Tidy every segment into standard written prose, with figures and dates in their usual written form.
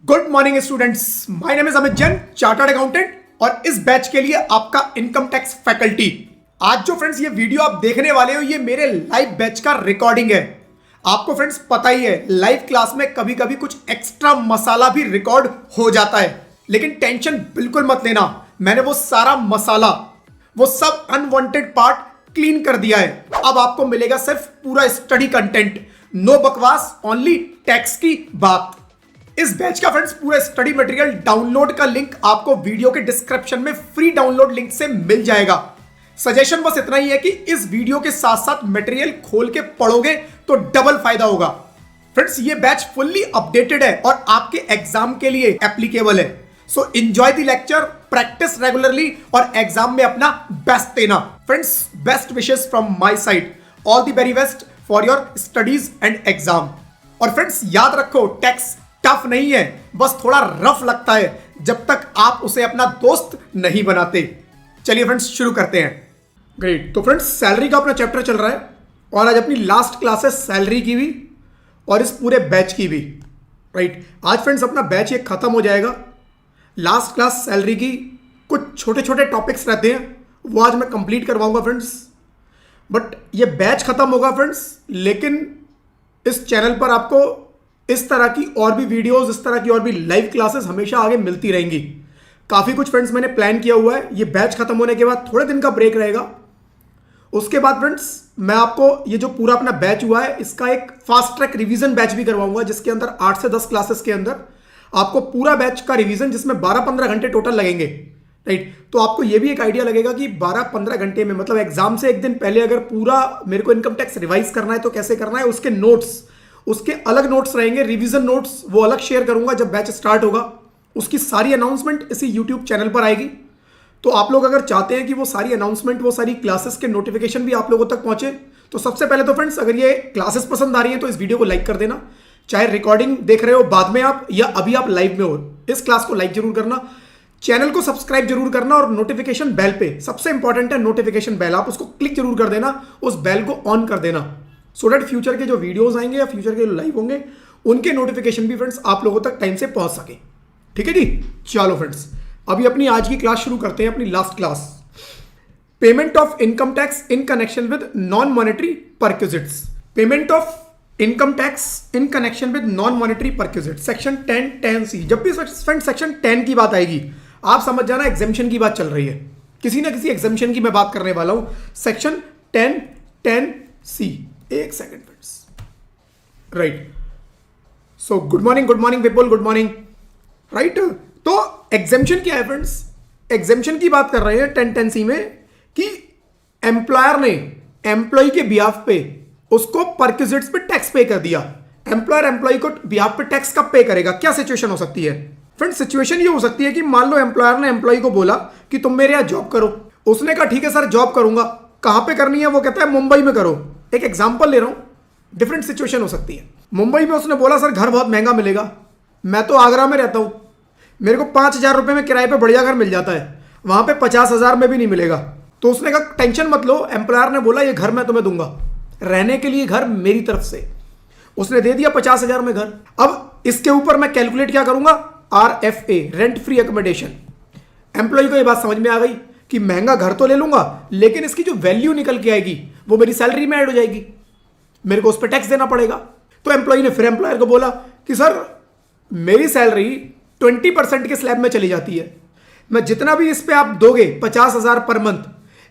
Good morning students, my name is Amit Jain, chartered accountant और इस batch के लिए आपका इनकम टैक्स फैकल्टी। आज जो फ्रेंड्स ये वीडियो आप देखने वाले हो, ये मेरे लाइव बैच का रिकॉर्डिंग है। आपको फ्रेंड्स पता ही है, लाइव क्लास में कभी कभी कुछ एक्स्ट्रा मसाला भी रिकॉर्ड हो जाता है, लेकिन टेंशन बिल्कुल मत लेना। मैंने वो सारा मसाला, वो सब अनवांटेड पार्ट क्लीन कर दिया है। अब आपको मिलेगा सिर्फ पूरा स्टडी कंटेंट, नो बकवास, ओनली टैक्स की बात। इस बैच का फ्रेंड्स पूरा स्टडी मटेरियल डाउनलोड का लिंक आपको वीडियो के डिस्क्रिप्शन में फ्री डाउनलोड लिंक से मिल जाएगा। सजेशन बस इतना ही है कि इस वीडियो के साथ साथ मटेरियल खोल के पढ़ोगे तो डबल फायदा होगा। फ्रेंड्स ये बैच फुल्ली अपडेटेड है और आपके एग्जाम के लिए एप्लीकेबल है। So enjoy the lecture, practice regularly और एग्जाम में अपना बेस्ट देना। Friends best wishes from my side, all the very best for your studies and exam. और फ्रेंड्स याद रखो, टैक्स टफ नहीं है, बस थोड़ा रफ लगता है जब तक आप उसे अपना दोस्त नहीं बनाते। चलिए फ्रेंड्स शुरू करते हैं। ग्रेट, तो फ्रेंड्स सैलरी का अपना चैप्टर चल रहा है और आज अपनी लास्ट क्लास है सैलरी की भी और इस पूरे बैच की भी। राइट, आज फ्रेंड्स अपना बैच ये खत्म हो जाएगा। लास्ट क्लास सैलरी की कुछ छोटे छोटे टॉपिक्स रहते हैं, वो आज मैं कंप्लीट करवाऊंगा फ्रेंड्स। बट ये बैच खत्म होगा फ्रेंड्स, लेकिन इस चैनल पर आपको इस तरह की और भी वीडियोस, इस तरह की और भी लाइव क्लासेस हमेशा आगे मिलती रहेंगी। काफ़ी कुछ फ्रेंड्स मैंने प्लान किया हुआ है। ये बैच खत्म होने के बाद थोड़े दिन का ब्रेक रहेगा। उसके बाद फ्रेंड्स मैं आपको ये जो पूरा अपना बैच हुआ है, इसका एक फास्ट ट्रैक रिवीजन बैच भी करवाऊंगा, जिसके अंदर 8 से 10 क्लासेस के अंदर आपको पूरा बैच का रिवीजन, जिसमें 12-15 घंटे टोटल लगेंगे। राइट, तो आपको ये भी एक आइडिया लगेगा कि 12-15 घंटे में, मतलब एग्जाम से एक दिन पहले अगर पूरा मेरे को इनकम टैक्स रिवाइज करना है तो कैसे करना है। उसके नोट्स, उसके अलग नोट्स रहेंगे, रिवीजन नोट्स वो अलग शेयर करूंगा जब बैच स्टार्ट होगा। उसकी सारी अनाउंसमेंट इसी यूट्यूब चैनल पर आएगी। तो आप लोग अगर चाहते हैं कि वो सारी अनाउंसमेंट, वो सारी क्लासेस के नोटिफिकेशन भी आप लोगों तक पहुंचे, तो सबसे पहले तो फ्रेंड्स अगर ये क्लासेस पसंद आ रही हैं तो इस वीडियो को लाइक कर देना। चाहे रिकॉर्डिंग देख रहे हो बाद में आप, या अभी आप लाइव में हो, इस क्लास को लाइक जरूर करना, चैनल को सब्सक्राइब जरूर करना और नोटिफिकेशन बेल पे, सबसे इंपॉर्टेंट है नोटिफिकेशन बेल, आप उसको क्लिक जरूर कर देना, उस बेल को ऑन कर देना, सो दैट फ्यूचर के जो वीडियोस आएंगे या फ्यूचर के लाइव होंगे उनके नोटिफिकेशन भी फ्रेंड्स आप लोगों तक टाइम से पहुंच सके। ठीक है जी, चलो फ्रेंड्स अभी अपनी आज की क्लास शुरू करते हैं, अपनी last class, payment of income tax in connection with non monetary perquisites. Payment of income tax in connection with non monetary perquisites, section 10(10)(c). जब भी फ्रेंड्स सेक्शन 10 की बात आएगी, आप समझ जाना एग्जेम्पशन की बात चल रही है, किसी ना किसी एग्जेम्पशन की मैं बात करने वाला हूं। Section 10(10)(c). एक second friends. Right, so good morning people, good morning. Right, तो एग्जेम्पशन क्या है फ्रेंड्स? एग्जेम्पशन की बात कर रहे हैं 10(10)(c) में कि एम्प्लॉयर ने एम्प्लॉय के बिहाफ पे उसको परक्विजिट्स पे टैक्स पे कर दिया। एम्प्लॉयर एम्प्लॉय को बिहाफ पे टैक्स कब पे करेगा? क्या सिचुएशन हो सकती है फ्रेंड्स? सिचुएशन ये हो सकती है कि मान लो एम्प्लॉयर ने एम्प्लॉय को बोला कि तुम मेरे यहां जॉब करो। उसने कहा ठीक है सर जॉब करूंगा। कहां पे करनी है? वो कहता है मुंबई में करो। एक एग्जांपल ले रहा हूं, डिफरेंट सिचुएशन हो सकती है। मुंबई में उसने बोला सर घर बहुत महंगा मिलेगा, मैं तो आगरा में रहता हूं, मेरे को 5,000 रुपए में किराए पे बढ़िया घर मिल जाता है, वहां पे 50,000 में भी नहीं मिलेगा। तो उसने कहा टेंशन मत लो, एम्प्लॉयर ने बोला ये घर मैं तुम्हें दूंगा, रहने के लिए घर मेरी तरफ से। उसने दे दिया 50,000 में घर। अब इसके ऊपर मैं कैलकुलेट क्या करूंगा? RFA, rent free accommodation. Employee को ये बात समझ में आ गई कि महंगा घर तो ले लूंगा, लेकिन इसकी जो वैल्यू निकल के आएगी वो मेरी सैलरी में ऐड हो जाएगी, मेरे को उस पर टैक्स देना पड़ेगा। तो एम्प्लॉय ने फिर एम्प्लॉयर को बोला कि सर मेरी सैलरी 20% के स्लैब में चली जाती है, मैं जितना भी इस पे आप दोगे 50,000 पर मंथ,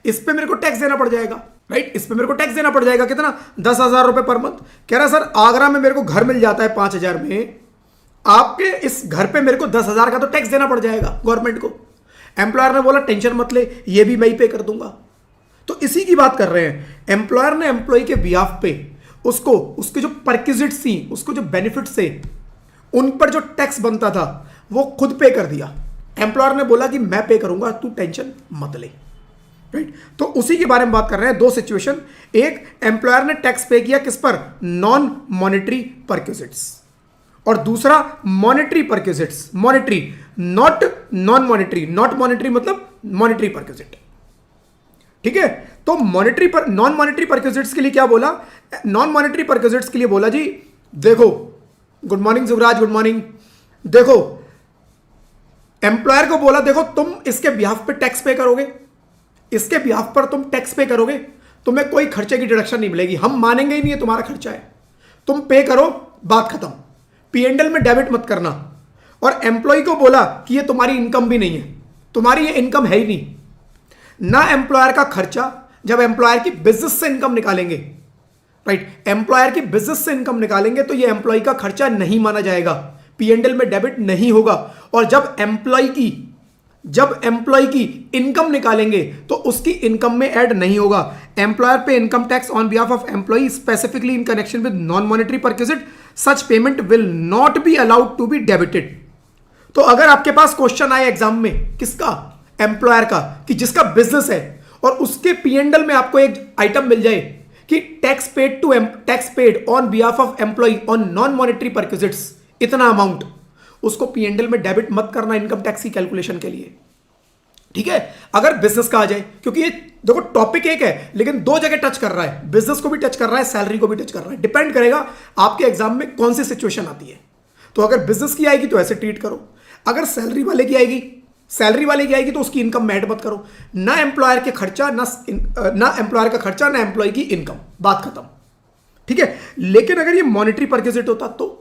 इस पे मेरे को टैक्स देना पड़ जाएगा। राइट, इस पे मेरे को टैक्स देना पड़ जाएगा। कितना? 10,000 रुपए पर मंथ। कह रहा सर आगरा में मेरे को घर मिल जाता है 5,000 में, आपके इस घर पे मेरे को 10,000 का तो टैक्स देना पड़ जाएगा गवर्नमेंट को। एम्प्लॉयर ने बोला टेंशन मत ले, ये भी मैं ही पे कर दूंगा। तो इसी की बात कर रहे हैं, एम्प्लॉयर ने एम्प्लॉय के बिहाफ पे उसको, उसके जो परक्विजिट्स थी, उसको जो बेनिफिट्स थे, उन पर जो टैक्स बनता था वो खुद पे कर दिया। एम्प्लॉयर ने बोला कि मैं पे करूंगा, तू टेंशन मत ले। राइट, तो उसी के बारे में बात कर रहे हैं। दो सिचुएशन, एक एम्प्लॉयर ने टैक्स पे किया किस पर? नॉन मॉनेटरी परक्विजिट्स, और दूसरा monetary perquisites. Monetary, not non monetary. Not monetary मतलब मॉनेटरी परक्विजिट। ठीक है, तो मॉनेटरी पर, नॉन मॉनेटरी परक्विजिट्स के लिए क्या बोला? नॉन मॉनेटरी परक्विजिट्स के लिए बोला जी देखो, good morning Jugraj, good morning. देखो एम्प्लॉयर को बोला देखो तुम इसके बिहाफ पे टैक्स पे करोगे, इसके बिहाफ पर तुम टैक्स पे करोगे, तुम्हें कोई खर्चे की डिडक्शन नहीं मिलेगी, हम मानेंगे ही नहीं, है तुम्हारा खर्चा है, तुम पे करो, बात खत्म, पीएनडल में डेबिट मत करना। और एम्प्लॉय को बोला कि ये तुम्हारी इनकम भी नहीं है, तुम्हारी ये इनकम है ही नहीं ना, एम्प्लॉयर का खर्चा, जब एम्प्लॉयर की बिजनेस से इनकम निकालेंगे, राइट, एम्प्लॉयर की बिजनेस से इनकम निकालेंगे तो ये एम्प्लॉय का खर्चा नहीं माना जाएगा, पीएनडल में डेबिट नहीं होगा। और जब एम्प्लॉय की इनकम निकालेंगे तो उसकी इनकम में ऐड नहीं होगा। Employer pay income tax on behalf of employee specifically in connection with non monetary perquisite, such payment will not be allowed to be debited. तो अगर आपके पास क्वेश्चन आए एग्जाम में, किसका, एम्प्लॉयर का, कि जिसका बिजनेस है और उसके पीएनडल में आपको एक आइटम मिल जाए कि tax paid on behalf of employee on non monetary perquisites, इतना अमाउंट, उसको पीएनडल में डेबिट मत करना इनकम टैक्स की कैलकुलेशन के लिए, ठीक है। अगर बिजनेस का आ जाए, क्योंकि ये देखो टॉपिक एक है लेकिन दो जगह टच कर रहा है, बिजनेस को भी टच कर रहा है, सैलरी को भी टच कर रहा है, डिपेंड करेगा आपके एग्जाम में कौन सी सिचुएशन आती है। तो अगर बिजनेस की आएगी तो ऐसे ट्रीट करो, अगर सैलरी वाले की आएगी तो उसकी इनकम में ऐड मत करो, ना एम्प्लॉयर के खर्चा, ना एम्प्लॉयर का खर्चा, ना एम्प्लॉय की इनकम, बात खत्म, ठीक है। लेकिन अगर ये मॉनेटरी परक्विजिट होता तो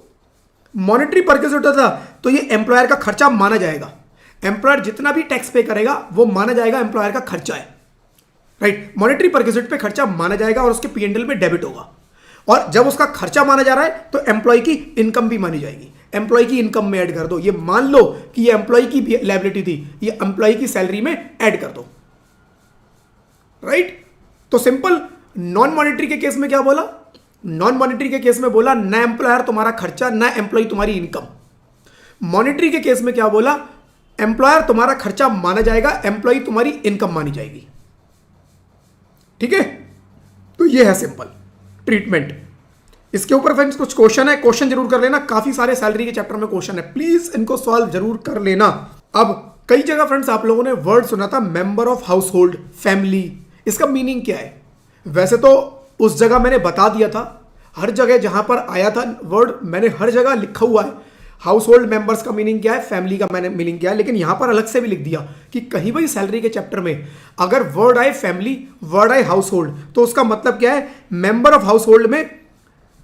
ये एम्प्लॉयर का खर्चा माना जाएगा, एम्प्लॉयर जितना भी टैक्स पे करेगा वो माना जाएगा एम्प्लॉयर का खर्चा है, राइट। मॉनेटरी परक्विजिट पे खर्चा माना जाएगा और उसके पीएनडल में डेबिट होगा। और जब उसका खर्चा माना जा रहा है तो एम्प्लॉय की इनकम भी मानी जाएगी, एम्प्लॉय की इनकम में ऐड कर दो, ये मान लो कि ये एम्प्लॉय की लायबिलिटी थी, ये एम्प्लॉय की सैलरी में ऐड कर दो, राइट। तो सिंपल। नॉन मॉनेटरी के केस में क्या बोला, नॉन मॉनेटरी के केस में बोला ना एम्प्लॉयर तुम्हारा खर्चा, ना एम्प्लॉय तुम्हारी इनकम। मॉनेटरी के केस में क्या बोला, एम्प्लॉयर तुम्हारा खर्चा माना जाएगा, एम्प्लॉय तुम्हारी इनकम मानी जाएगी, ठीक है। तो ये है सिंपल ट्रीटमेंट। इसके ऊपर फ्रेंड्स कुछ क्वेश्चन है, क्वेश्चन जरूर कर लेना, काफी सारे सैलरी के चैप्टर में क्वेश्चन है, प्लीज इनको सॉल्व जरूर कर लेना। अब कई जगह फ्रेंड्स आप लोगों ने वर्ड सुना था member of house hold, family, इसका मीनिंग क्या है। वैसे तो उस जगह मैंने बता दिया था, हर जगह जहां पर आया था वर्ड मैंने हर जगह लिखा हुआ है, हाउस होल्ड मेंबर्स का मीनिंग क्या है, फैमिली का मैंने मीनिंग क्या है, लेकिन यहां पर अलग से भी लिख दिया कि कहीं भी सैलरी के चैप्टर में अगर वर्ड आए फैमिली, वर्ड आए हाउस होल्ड, तो उसका मतलब क्या है, मेंबर ऑफ हाउस होल्ड में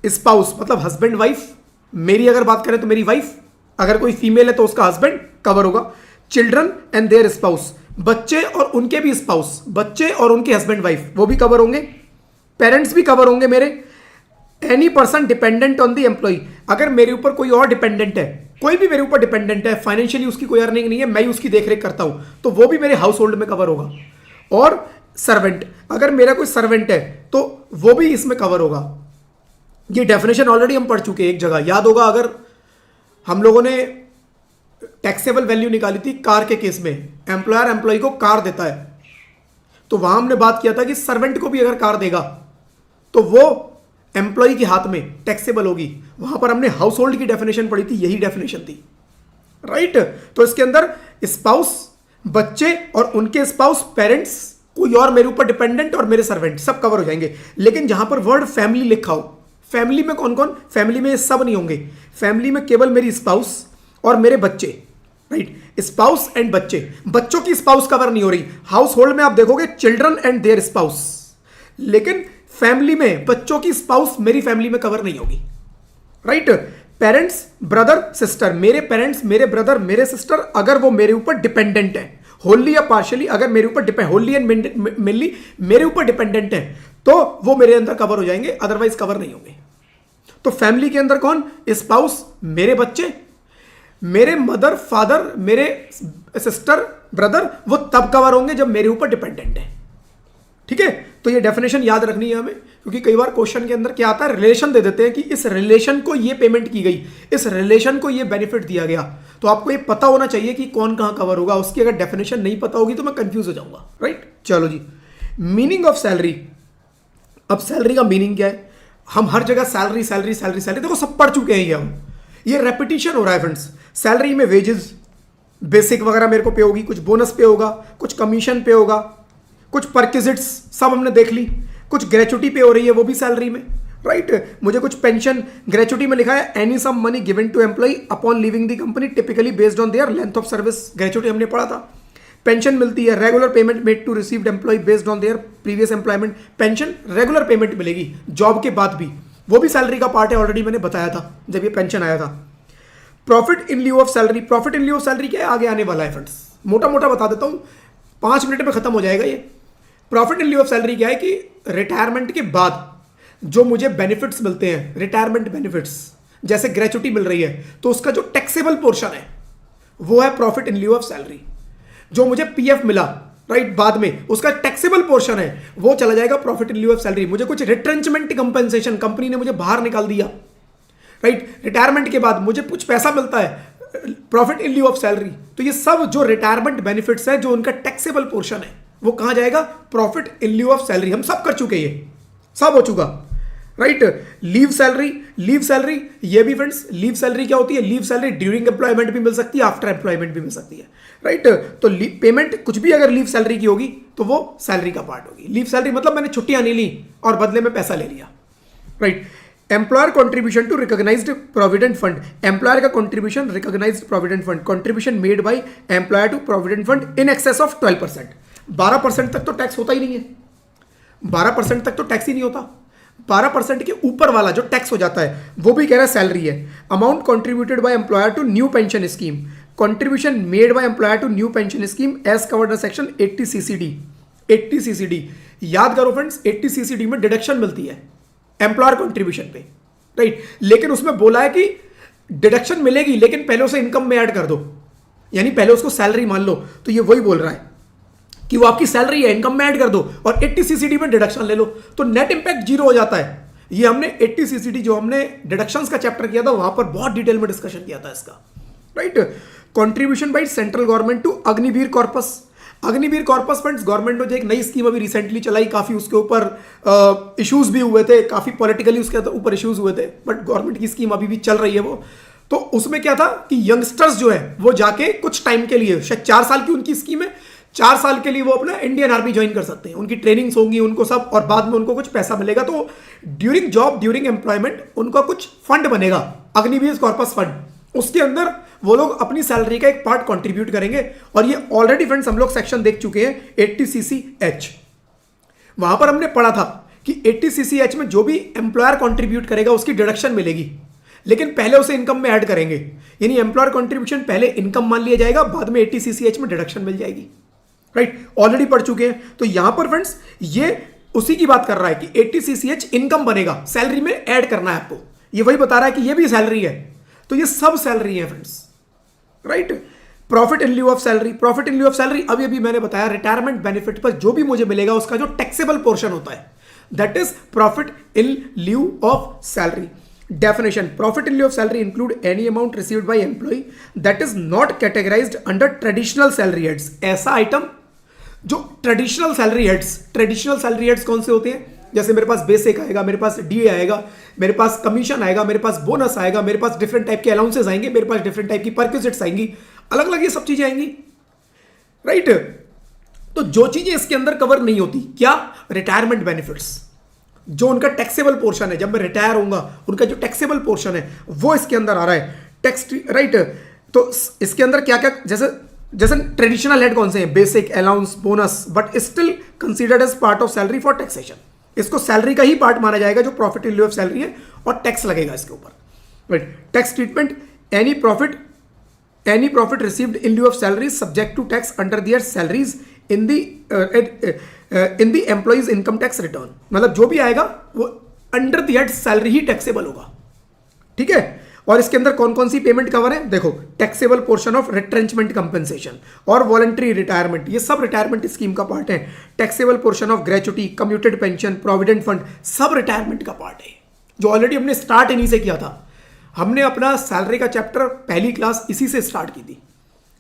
स्पाउस मतलब हस्बैंड वाइफ, मेरी अगर बात करें तो मेरी वाइफ, अगर कोई फीमेल है तो उसका हस्बैंड कवर होगा, चिल्ड्रन एंड देयर स्पाउस, बच्चे और उनके भी स्पाउस, बच्चे और उनके हस्बैंड वाइफ वो भी कवर होंगे, पेरेंट्स भी कवर होंगे मेरे, any person dependent on the employee, अगर मेरे ऊपर कोई और डिपेंडेंट है, कोई भी मेरे ऊपर डिपेंडेंट है, फाइनेंशियली उसकी कोई अर्निंग नहीं है, मैं ही उसकी देखरेख करता हूं, तो वो भी मेरे हाउस होल्ड में कवर होगा। और सर्वेंट, अगर मेरा कोई सर्वेंट है तो वो भी इसमें कवर होगा। ये डेफिनेशन ऑलरेडी हम पढ़ चुके हैं एक जगह, याद होगा, अगर हम लोगों ने टैक्सेबल वैल्यू निकाली थी कार के केस में, एम्प्लॉयर एम्प्लॉय को कार देता है, तो वहां हमने बात किया था कि सर्वेंट को भी अगर कार देगा तो वो एम्प्लॉय के हाथ में टैक्सेबल होगी। वहां पर हमने हाउस होल्ड की डेफिनेशन पढ़ी थी, यही डेफिनेशन थी, राइट। तो इसके अंदर स्पाउस, बच्चे और उनके स्पाउस, पेरेंट्स, कोई और मेरे ऊपर डिपेंडेंट और मेरे सर्वेंट, सब कवर हो जाएंगे। लेकिन जहां पर वर्ड फैमिली लिखा हो, फैमिली में कौन कौन, फैमिली में सब नहीं होंगे, फैमिली में केवल मेरी स्पाउस और मेरे बच्चे, राइट, स्पाउस एंड बच्चे, बच्चों की स्पाउस कवर नहीं हो रही। हाउस होल्ड में आप देखोगे चिल्ड्रन एंड देयर स्पाउस, लेकिन फैमिली में बच्चों की स्पाउस मेरी फैमिली में कवर नहीं होगी, राइट। पेरेंट्स, ब्रदर, सिस्टर, मेरे पेरेंट्स, मेरे ब्रदर, मेरे सिस्टर, अगर वो मेरे ऊपर डिपेंडेंट है, होली या पार्शियली, अगर मेरे ऊपर होली एंड मेनली मेरे ऊपर डिपेंडेंट है तो वो मेरे अंदर कवर हो जाएंगे, अदरवाइज कवर नहीं होंगे। तो फैमिली के अंदर कौन, स्पाउस, मेरे बच्चे, मेरे मदर फादर, मेरे सिस्टर ब्रदर, वो तब कवर होंगे जब मेरे ऊपर डिपेंडेंट है, ठीक है। तो ये डेफिनेशन याद रखनी है हमें, क्योंकि कई बार क्वेश्चन के अंदर क्या आता है, रिलेशन दे देते हैं कि इस रिलेशन को ये पेमेंट की गई, इस रिलेशन को ये बेनिफिट दिया गया, तो आपको ये पता होना चाहिए कि कौन कहां कवर होगा। उसकी अगर डेफिनेशन नहीं पता होगी तो मैं कंफ्यूज हो जाऊंगा, राइट। चलो जी, मीनिंग ऑफ सैलरी। अब सैलरी का मीनिंग क्या है, हम हर जगह सैलरी सैलरी सैलरी सैलरी, देखो सब पढ़ चुके हैं ये रेपिटेशन हो रहा है फ्रेंड्स। सैलरी में वेजेस, बेसिक वगैरह मेरे को पे होगी, कुछ बोनस पे होगा, कुछ कमीशन पे होगा, कुछ परक्विजिट्स सब हमने देख ली, कुछ ग्रेचुटी पे हो रही है वो भी सैलरी में, राइट। मुझे कुछ पेंशन ग्रेचुटी में लिखा है any sum money given to employee upon leaving the company typically based on their length of service, gratuity हमने पढ़ा था। पेंशन मिलती है, regular payment made to received employee based on their previous employment, pension regular payment मिलेगी job के बाद भी, वो भी सैलरी का पार्ट है, ऑलरेडी मैंने बताया था जब ये पेंशन आया था। Profit in lieu of salary, profit in lieu of salary क्या है आगे आने वाला है फ्रेंड्स, मोटा मोटा बता देता हूँ, 5 मिनट में खत्म हो जाएगा ये। Profit in lieu of salary क्या है कि रिटायरमेंट के बाद जो मुझे बेनिफिट्स मिलते हैं, रिटायरमेंट बेनिफिट्स, जैसे ग्रेचुटी मिल रही है, तो उसका जो टैक्सेबल पोर्शन है वो है profit in lieu of salary. जो मुझे पीएफ मिला राइट बाद में, उसका टैक्सेबल पोर्शन है वो चला जाएगा profit in lieu of salary. मुझे कुछ रिट्रेंचमेंट कंपनसेशन, कंपनी ने मुझे बाहर निकाल दिया राइट, रिटायरमेंट के बाद मुझे कुछ पैसा मिलता है profit in lieu of salary, तो ये सब जो रिटायरमेंट बेनिफिट्स है जो उनका टैक्सेबल पोर्शन है वो कहां जाएगा, profit in lieu of salary. हम सब कर चुके, ये सब हो चुका right. Leave salary, leave salary ये भी फ्रेंड्स, लीव सैलरी क्या होती है, लीव सैलरी ड्यूरिंग एम्प्लॉयमेंट भी मिल सकती है, आफ्टर एम्प्लॉयमेंट भी मिल सकती है राइट। तो पेमेंट कुछ भी अगर लीव सैलरी की होगी तो वो सैलरी का पार्ट होगी। लीव सैलरी मतलब मैंने छुट्टियां नहीं ली और बदले में पैसा ले लिया right. Employer contribution to recognised provident fund, employer का contribution recognised provident fund, contribution made by employer to provident fund in excess of 12%। 12% तक तो टैक्स होता ही नहीं है, 12% तक तो टैक्स ही नहीं होता, 12% के ऊपर वाला जो टैक्स हो जाता है वो भी कह रहा है सैलरी है। Amount contributed by employer to new pension scheme, contribution made by employer to new pension scheme as covered in section 80 CCD। 80 CCD याद करो फ्रेंड्स, 80 CCD में डिडक्शन मिलती है एम्प्लॉयर कॉन्ट्रीब्यूशन पे राइट, लेकिन उसमें बोला है कि डिडक्शन मिलेगी लेकिन पहले उसे इनकम में ऐड कर दो, यानी पहले उसको सैलरी मान लो। तो ये वही बोल रहा है कि वो आपकी सैलरी है, इनकम में ऐड कर दो और 80 CCD में डिडक्शन ले लो, तो नेट इंपैक्ट 0 हो जाता है। ये हमने 80 CCD जो हमने डिडक्शंस का चैप्टर किया था वहां पर बहुत डिटेल में डिस्कशन किया था इसका right. Contribution by central government to Agniveer corpus, Agniveer corpus funds government ने जो एक नई स्कीम अभी रिसेंटली चलाई, काफी उसके ऊपर इश्यूज भी हुए थे, काफी पॉलिटिकली उसके ऊपर इश्यूज हुए थे, बट गवर्नमेंट की स्कीम अभी भी चल रही है वो। तो उसमें क्या था कि यंगस्टर्स जो है वो जाके कुछ टाइम के लिए, शायद 4 साल की उनकी स्कीम है, 4 साल के लिए वो अपना इंडियन आर्मी ज्वाइन कर सकते हैं, उनकी ट्रेनिंग्स होंगी उनको सब, और बाद में उनको कुछ पैसा मिलेगा। तो ड्यूरिंग जॉब, ड्यूरिंग एम्प्लॉयमेंट उनका कुछ फंड बनेगा, अग्निवीर कॉर्पस फंड, उसके अंदर वो लोग अपनी सैलरी का एक पार्ट कंट्रीब्यूट करेंगे। और ये ऑलरेडी फ्रेंड्स हम लोग सेक्शन देख चुके हैं 80 CCH, वहां पर हमने पढ़ा था कि 80 CCH में जो भी एम्प्लॉयर कंट्रीब्यूट करेगा उसकी डिडक्शन मिलेगी, लेकिन पहले उसे इनकम में ऐड करेंगे, यानी एम्प्लॉयर कंट्रीब्यूशन पहले इनकम मान लिया जाएगा, बाद में 80 CCH में डिडक्शन मिल जाएगी राइट। ऑलरेडी पढ़ चुके हैं। तो यहां पर फ्रेंड्स ये उसी की बात कर रहा है कि 80 CCH इनकम बनेगा, सैलरी में ऐड करना है आपको, ये वही बता रहा है कि ये भी सैलरी है। तो ये सब सैलरी है friends right. Profit in lieu of salary, profit in lieu of salary अभी अभी मैंने बताया, रिटायरमेंट बेनिफिट पर जो भी मुझे मिलेगा उसका जो टैक्सेबल पोर्शन होता है, that is profit in lieu of salary. Definition, profit in lieu of salary include any amount received by employee that is not categorised under traditional salary heads. ऐसा आइटम जो ट्रेडिशनल सैलरी हेड्स कौन से होते हैं, जैसे मेरे पास basic आएगा, मेरे पास डीए आएगा, मेरे पास कमीशन आएगा, मेरे पास बोनस आएगा, मेरे पास डिफरेंट टाइप के अलाउंसेस आएंगे, मेरे पास डिफरेंट टाइप की परक्विजिट्स आएंगी, अलग अलग ये सब चीजें आएंगी राइट। तो जो चीजें इसके अंदर कवर नहीं होती, क्या, रिटायरमेंट बेनिफिट्स, जो उनका टैक्सेबल पोर्शन है, जब मैं रिटायर होऊंगा उनका जो टैक्सेबल पोर्शन है वो इसके अंदर आ रहा है टैक्स राइट। तो इसके अंदर क्या क्या, जैसे ट्रेडिशनल हेड कौन से हैं, basic, allowance, bonus, but still considered as part of salary for taxation. इसको सैलरी का ही पार्ट माना जाएगा जो profit in lieu of salary है, और टैक्स लगेगा इसके ऊपर right. Tax treatment, any profit received in lieu of salary subject to tax under their salaries in the employees income tax return, मतलब जो भी आएगा वो अंडर द हेड सैलरी ही टैक्सेबल होगा ठीक है। और इसके अंदर कौन कौन सी पेमेंट कवर है, देखो, taxable portion of retrenchment compensation और वॉलंटरी रिटायरमेंट, ये सब रिटायरमेंट स्कीम का पार्ट है। Taxable portion of gratuity, commuted pension, provident fund, सब रिटायरमेंट का पार्ट है, जो ऑलरेडी हमने स्टार्ट इन्हीं से किया था। हमने अपना सैलरी का चैप्टर पहली क्लास इसी से स्टार्ट की थी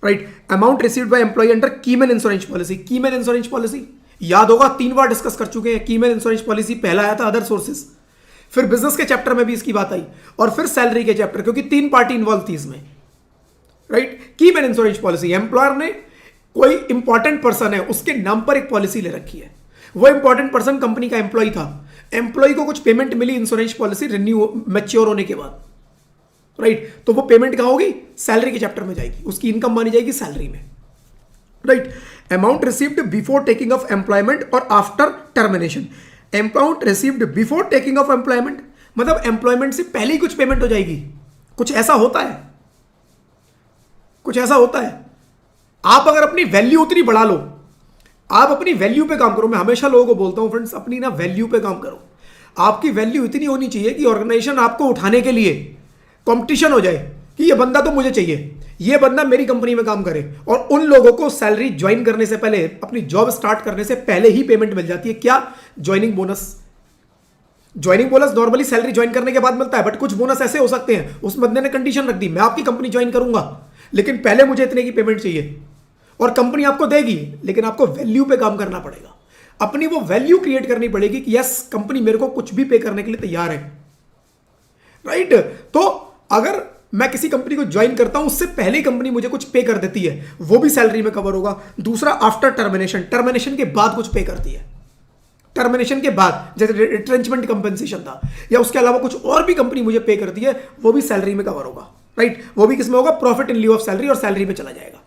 right. Amount received by employee under keyman insurance policy, keyman insurance policy याद होगा 3 बार डिस्कस कर चुके हैं। कीमैन इंश्योरेंस पॉलिसी पहला आया था अदर सोर्सेस, फिर बिजनेस के चैप्टर में भी इसकी बात आई, और फिर सैलरी के चैप्टर, क्योंकि 3 पार्टी इन्वॉल्व थी इसमें right. Keyman insurance policy, employer ने कोई इंपॉर्टेंट पर्सन है उसके नाम पर एक पॉलिसी ले रखी है, वो इंपॉर्टेंट पर्सन कंपनी का एम्प्लॉय था, एम्प्लॉय को कुछ पेमेंट मिली इंश्योरेंस पॉलिसी रिन्यू मैच्योर होने के बाद, राइट, तो वो पेमेंट कहां होगी? सैलरी के चैप्टर में जाएगी, उसकी इनकम मानी जाएगी सैलरी में, right. Amount received before taking off employment और after termination. Amount received before taking off employment मतलब एम्प्लॉयमेंट से पहले ही कुछ पेमेंट हो जाएगी। कुछ ऐसा होता है, कुछ ऐसा होता है। आप अगर अपनी वैल्यू उतनी बढ़ा लो, आप अपनी वैल्यू पे काम करो। मैं हमेशा लोगों को बोलता हूं फ्रेंड्स, अपनी ना वैल्यू पे काम करो। आपकी वैल्यू इतनी होनी चाहिए कि ऑर्गेनाइजेशन आपको उठाने के लिए कंपटीशन हो जाए कि ये बंदा तो मुझे चाहिए, ये बंदा मेरी कंपनी में काम करे। और उन लोगों को सैलरी ज्वाइन करने से पहले, अपनी जॉब स्टार्ट करने से पहले ही पेमेंट मिल जाती है। क्या? Joining bonus. Joining bonus normally salary join करने के बाद मिलता है, बट कुछ बोनस ऐसे हो सकते हैं, उस बंदे ने कंडीशन रख दी, मैं आपकी कंपनी ज्वाइन करूंगा लेकिन पहले मुझे इतने की पेमेंट चाहिए। और कंपनी आपको देगी, लेकिन आपको वैल्यू पे काम करना पड़ेगा। अपनी वो वैल्यू क्रिएट करनी पड़ेगी कि यस, कंपनी मेरे को कुछ भी पे करने के लिए तैयार है, राइट। तो अगर मैं किसी कंपनी को ज्वाइन करता हूं, उससे पहले ही कंपनी मुझे कुछ पे कर देती है, वो भी सैलरी में कवर होगा। दूसरा, आफ्टर टर्मिनेशन, टर्मिनेशन के बाद कुछ पे करती है। टर्मिनेशन के बाद जैसे रिट्रेंचमेंट कंपनसेशन था, या उसके अलावा कुछ और भी कंपनी मुझे पे करती है, वो भी सैलरी में कवर होगा, राइट। वो भी किसमें होगा? Profit in lieu of salary, और सैलरी में चला जाएगा।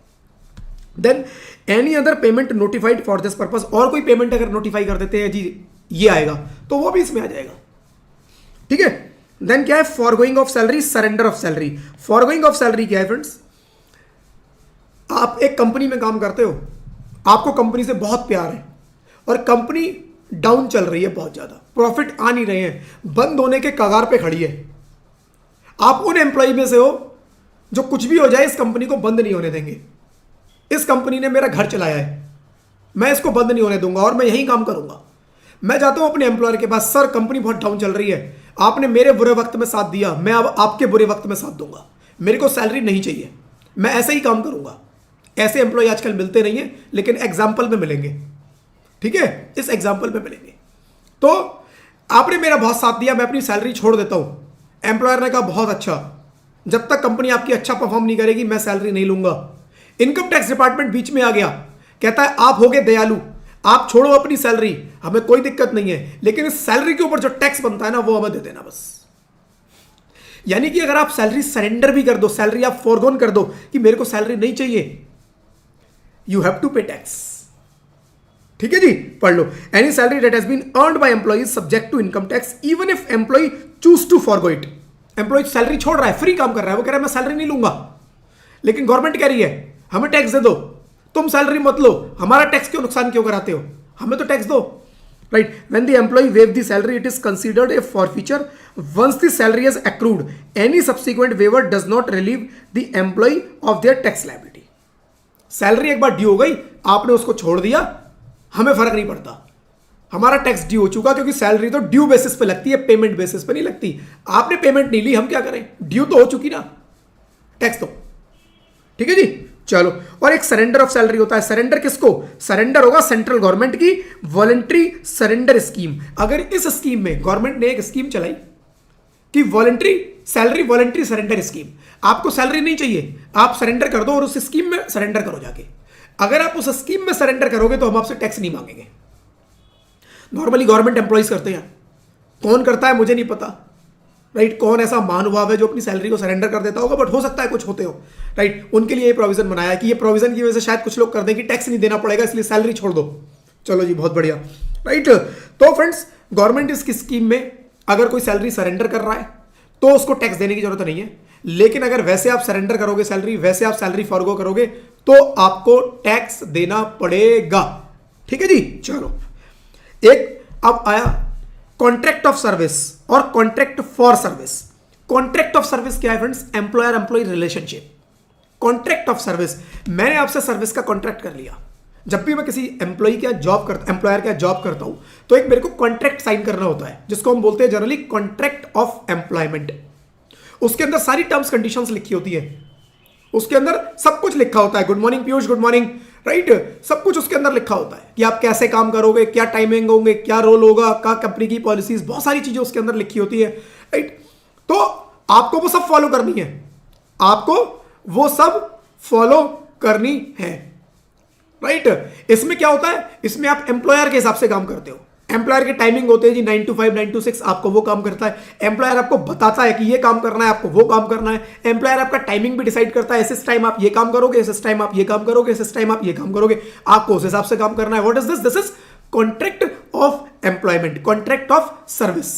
Then any other payment notified for this purpose, और कोई पेमेंट अगर नोटिफाई कर देते हैं जी ये आएगा, तो वो भी इसमें आ जाएगा, ठीक है। देन क्या है? Forgoing of salary, surrender of salary. Forgoing of salary क्या है फ्रेंड्स? आप एक कंपनी में काम करते हो, आपको कंपनी से बहुत प्यार है, और कंपनी डाउन चल रही है, बहुत ज्यादा प्रॉफिट आ नहीं रहे हैं, बंद होने के कगार पे खड़ी है। आप उन एम्प्लॉय में से हो जो कुछ भी हो जाए इस कंपनी को बंद नहीं होने देंगे। इस कंपनी ने मेरा घर चलाया है, मैं इसको बंद नहीं होने दूंगा और मैं यहीं काम करूंगा। मैं जाता हूं अपने एम्प्लॉयर के पास, सर कंपनी बहुत डाउन चल रही है, आपने मेरे बुरे वक्त में साथ दिया, मैं अब आपके बुरे वक्त में साथ दूंगा, मेरे को सैलरी नहीं चाहिए, मैं ऐसे ही काम करूंगा। ऐसे एम्प्लॉय आजकल मिलते नहीं है, लेकिन एग्जाम्पल में मिलेंगे, ठीक है, इस एग्जाम्पल में मिलेंगे। तो आपने मेरा बहुत साथ दिया, मैं अपनी सैलरी छोड़ देता हूं। एम्प्लॉयर ने कहा बहुत अच्छा, जब तक कंपनी आपकी अच्छा परफॉर्म नहीं करेगी मैं सैलरी नहीं लूंगा। इनकम टैक्स डिपार्टमेंट बीच में आ गया, कहता है आप होगे दयालु, आप छोड़ो अपनी सैलरी, हमें कोई दिक्कत नहीं है, लेकिन इस सैलरी के ऊपर जो टैक्स बनता है ना वो हमें दे देना बस। यानी कि अगर आप सैलरी सरेंडर भी कर दो, सैलरी आप फॉरगोन कर दो कि मेरे को सैलरी नहीं चाहिए, you have to pay tax, ठीक है जी, पढ़ लो। Any salary that has been earned by employee subject to income tax even if employee choose to forgo it. Employee salary छोड़ रहा है, फ्री काम कर रहा है, वो कह रहा है मैं सैलरी नहीं लूंगा, लेकिन गवर्नमेंट कह रही है हमें टैक्स दे दो, तुम सैलरी मत लो, हमारा टैक्स क्यों नुकसान क्यों कराते हो, हमें तो टैक्स दो, right. When the employee waive the salary it is considered a forfeiture once the salary is accrued, any subsequent waiver does not relieve the employee of their tax liability. Salary एक बार due हो गई, आपने उसको छोड़ दिया, हमें फर्क नहीं पड़ता, हमारा टैक्स ड्यू हो चुका, क्योंकि सैलरी तो ड्यू बेसिस पे लगती है, पेमेंट बेसिस पे नहीं लगती। आपने पेमेंट नहीं ली, हम क्या करें, ड्यू तो हो चुकी ना, टैक्स दो, ठीक है जी, चलो। और एक सरेंडर ऑफ सैलरी होता है। सरेंडर किसको? सरेंडर होगा सेंट्रल गवर्नमेंट की वॉलंटरी सरेंडर स्कीम। अगर इस स्कीम में गवर्नमेंट ने एक स्कीम चलाई कि voluntary salary, voluntary surrender scheme, आपको सैलरी नहीं चाहिए, आप सरेंडर कर दो और उस स्कीम में सरेंडर करो जाके। अगर आप उस स्कीम में सरेंडर करोगे तो हम आपसे टैक्स नहीं मांगेंगे। नॉर्मली गवर्नमेंट एम्प्लॉइज करते हैं, कौन करता है मुझे नहीं पता, राइट, कौन ऐसा महानुभाव है जो अपनी सैलरी को सरेंडर कर देता होगा, बट हो सकता है कुछ होते हो, राइट। उनके लिए ये प्रोविजन बनाया है कि ये प्रोविजन की वजह से शायद कुछ लोग कर दें कि टैक्स नहीं देना पड़ेगा, इसलिए सैलरी छोड़ दो। चलो जी, बहुत बढ़िया, राइट। तो फ्रेंड्स, गवर्नमेंट इसकी स्कीम में अगर कोई सैलरी सरेंडर कर रहा है तो उसको टैक्स देने की जरूरत नहीं है, लेकिन अगर वैसे आप सरेंडर करोगे सैलरी, वैसे आप सैलरी फॉरगो करोगे तो आपको टैक्स देना पड़ेगा, ठीक है जी। चलो, एक अब आया कॉन्ट्रैक्ट ऑफ सर्विस और contract for service. Contract of service क्या है friends? Employer employee relationship. Contract of service, मैंने आपसे सर्विस का कॉन्ट्रैक्ट कर लिया। जब भी मैं किसी एम्प्लॉय का जॉब करता, एम्प्लॉयर का जॉब करता हूं, तो एक मेरे को कॉन्ट्रैक्ट साइन करना होता है, जिसको हम बोलते हैं जनरली कॉन्ट्रैक्ट ऑफ एम्प्लॉयमेंट। उसके अंदर सारी टर्म्स कंडीशंस लिखी होती है, उसके अंदर सब कुछ लिखा होता है। Good morning Piyush, good morning, right, सब कुछ उसके अंदर लिखा होता है कि आप कैसे काम करोगे, क्या टाइमिंग होंगे, क्या रोल होगा, क्या कंपनी की पॉलिसीज, बहुत सारी चीजें उसके अंदर लिखी होती है, राइट। तो आपको वो सब फॉलो करनी है, आपको वो सब फॉलो करनी है, राइट। इसमें क्या होता है, इसमें आप एम्प्लॉयर के हिसाब से काम करते हो, एम्प्लॉयर के टाइमिंग होते हैं जी 9 to 5, 9 to 6, आपको वो काम करता है। एम्प्लॉयर आपको बताता है कि ये काम करना है, आपको वो काम करना है। एम्प्लॉयर आपका टाइमिंग भी डिसाइड करता है, इस टाइम आप ये काम करोगे, इस टाइम आप ये काम करोगे, इस टाइम आप ये काम करोगे, आपको उस हिसाब से काम करना है। What is this? This is contract of employment, contract of service.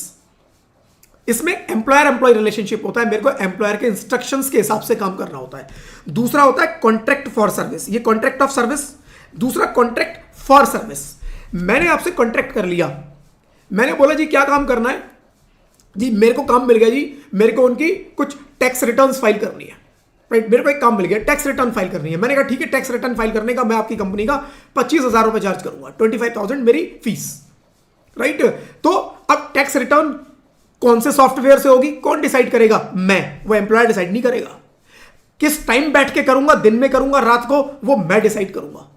इसमें एम्प्लॉयर एम्प्लॉय रिलेशनशिप होता है, मेरे को एम्प्लॉयर के इंस्ट्रक्शंस के हिसाब से काम करना होता है। दूसरा होता है कॉन्ट्रैक्ट फॉर सर्विस, ये कॉन्ट्रैक्ट ऑफ सर्विस। दूसरा कॉन्ट्रैक्ट फॉर सर्विस, मैंने आपसे कॉन्ट्रैक्ट कर लिया, मैंने बोला जी क्या काम करना है जी, मेरे को काम मिल गया जी, मेरे को उनकी कुछ टैक्स रिटर्न्स फाइल करनी है, राइट। मेरे को एक काम मिल गया, टैक्स रिटर्न फाइल करनी है। मैंने कहा ठीक है, टैक्स रिटर्न फाइल करने का मैं आपकी कंपनी का 25,000 रुपए चार्ज करूंगा, 25,000 मेरी फीस, राइट। तो अब टैक्स रिटर्न कौन से सॉफ्टवेयर से होगी, कौन डिसाइड करेगा? मैं, वो एम्प्लॉयर डिसाइड नहीं करेगा। किस टाइम बैठ के करूंगा, दिन में करूंगा, रात को, वो मैं डिसाइड करूंगा।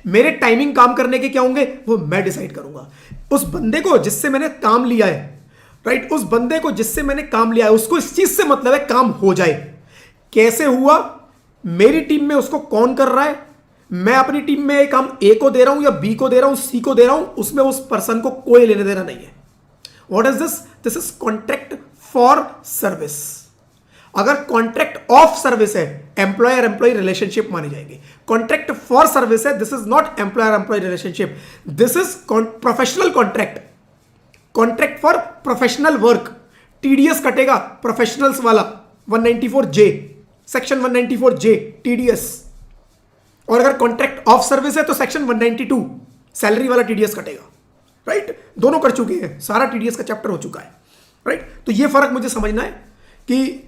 मेरे टाइमिंग काम करने के क्या होंगे, वो मैं डिसाइड करूंगा। उस बंदे को जिससे मैंने काम लिया है, राइट, उस बंदे को जिससे मैंने काम लिया है, उसको इस चीज से मतलब है काम हो जाए। कैसे हुआ, मेरी टीम में उसको कौन कर रहा है, मैं अपनी टीम में एक काम ए को दे रहा हूं या बी को दे रहा हूं, सी को दे रहा हूं, उसमें उस पर्सन को कोई लेने देना नहीं है। What is this? This is contract for service. अगर कॉन्ट्रैक्ट ऑफ सर्विस है, एम्प्लॉयर एम्प्लॉय रिलेशनशिप मानी जाएगी। कॉन्ट्रैक्ट फॉर सर्विस है, this is not employer employee relationship, this is professional contract, contract for professional work. TDS कटेगा professionals वाला 194J, section 194J TDS. और अगर contract of service है तो सेक्शन 192 सैलरी वाला टीडीएस कटेगा, राइट। दोनों कर चुके हैं, सारा टीडीएस का चैप्टर हो चुका है, राइट। तो ये फर्क मुझे समझना है कि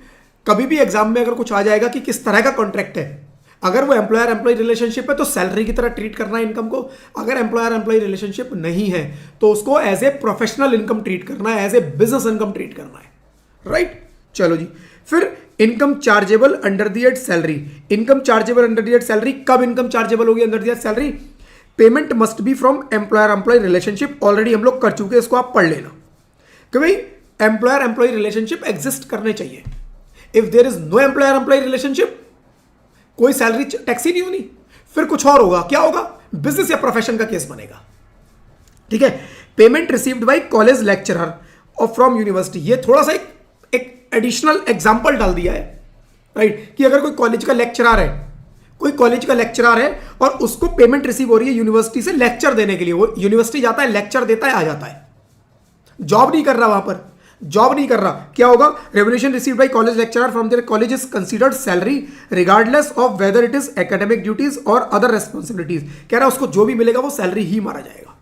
कभी भी एग्जाम में अगर कुछ आ जाएगा कि किस तरह का कॉन्ट्रैक्ट है, अगर वो एम्प्लॉयर एम्प्लॉय रिलेशनशिप है तो सैलरी की तरह ट्रीट करना है इनकम को। अगर एम्प्लॉयर एम्प्लॉय रिलेशनशिप नहीं है तो उसको as a professional income treat करना है, as a business income treat करना है, राइट। चलो जी, फिर income chargeable under the head salary. Income chargeable under the head salary, कब इनकम चार्जेबल होगी under the head salary? Payment must be from employer employee relationship. Already हम लोग कर चुके हैं, इसको आप पढ़ लेना कि भाई एम्प्लॉयर एम्प्लॉय रिलेशनशिप एग्जिस्ट करने चाहिए। If there is no employer employee relationship, कोई सैलरी टैक्स ही नहीं होनी, फिर कुछ और होगा। क्या होगा? बिजनेस या प्रोफेशन का केस बनेगा, ठीक है। Payment received by college lecturer और फ्रॉम यूनिवर्सिटी, ये थोड़ा सा एक एडिशनल एग्जांपल डाल दिया है, राइट, कि अगर कोई कॉलेज का लेक्चरर है, कोई कॉलेज का लेक्चरर है और उसको पेमेंट रिसीव हो रही है यूनिवर्सिटी से लेक्चर देने के लिए, वो यूनिवर्सिटी जाता है, लेक्चर देता है, आ जाता है, जॉब नहीं कर रहा वहां पर, जॉब नहीं कर रहा। क्या होगा? Revolution received by college lecturer from their college is considered salary regardless of whether it is academic duties और अदर रेस्पॉन्सिबिलिटीज। कह रहा है उसको जो भी मिलेगा वो सैलरी ही मारा जाएगा,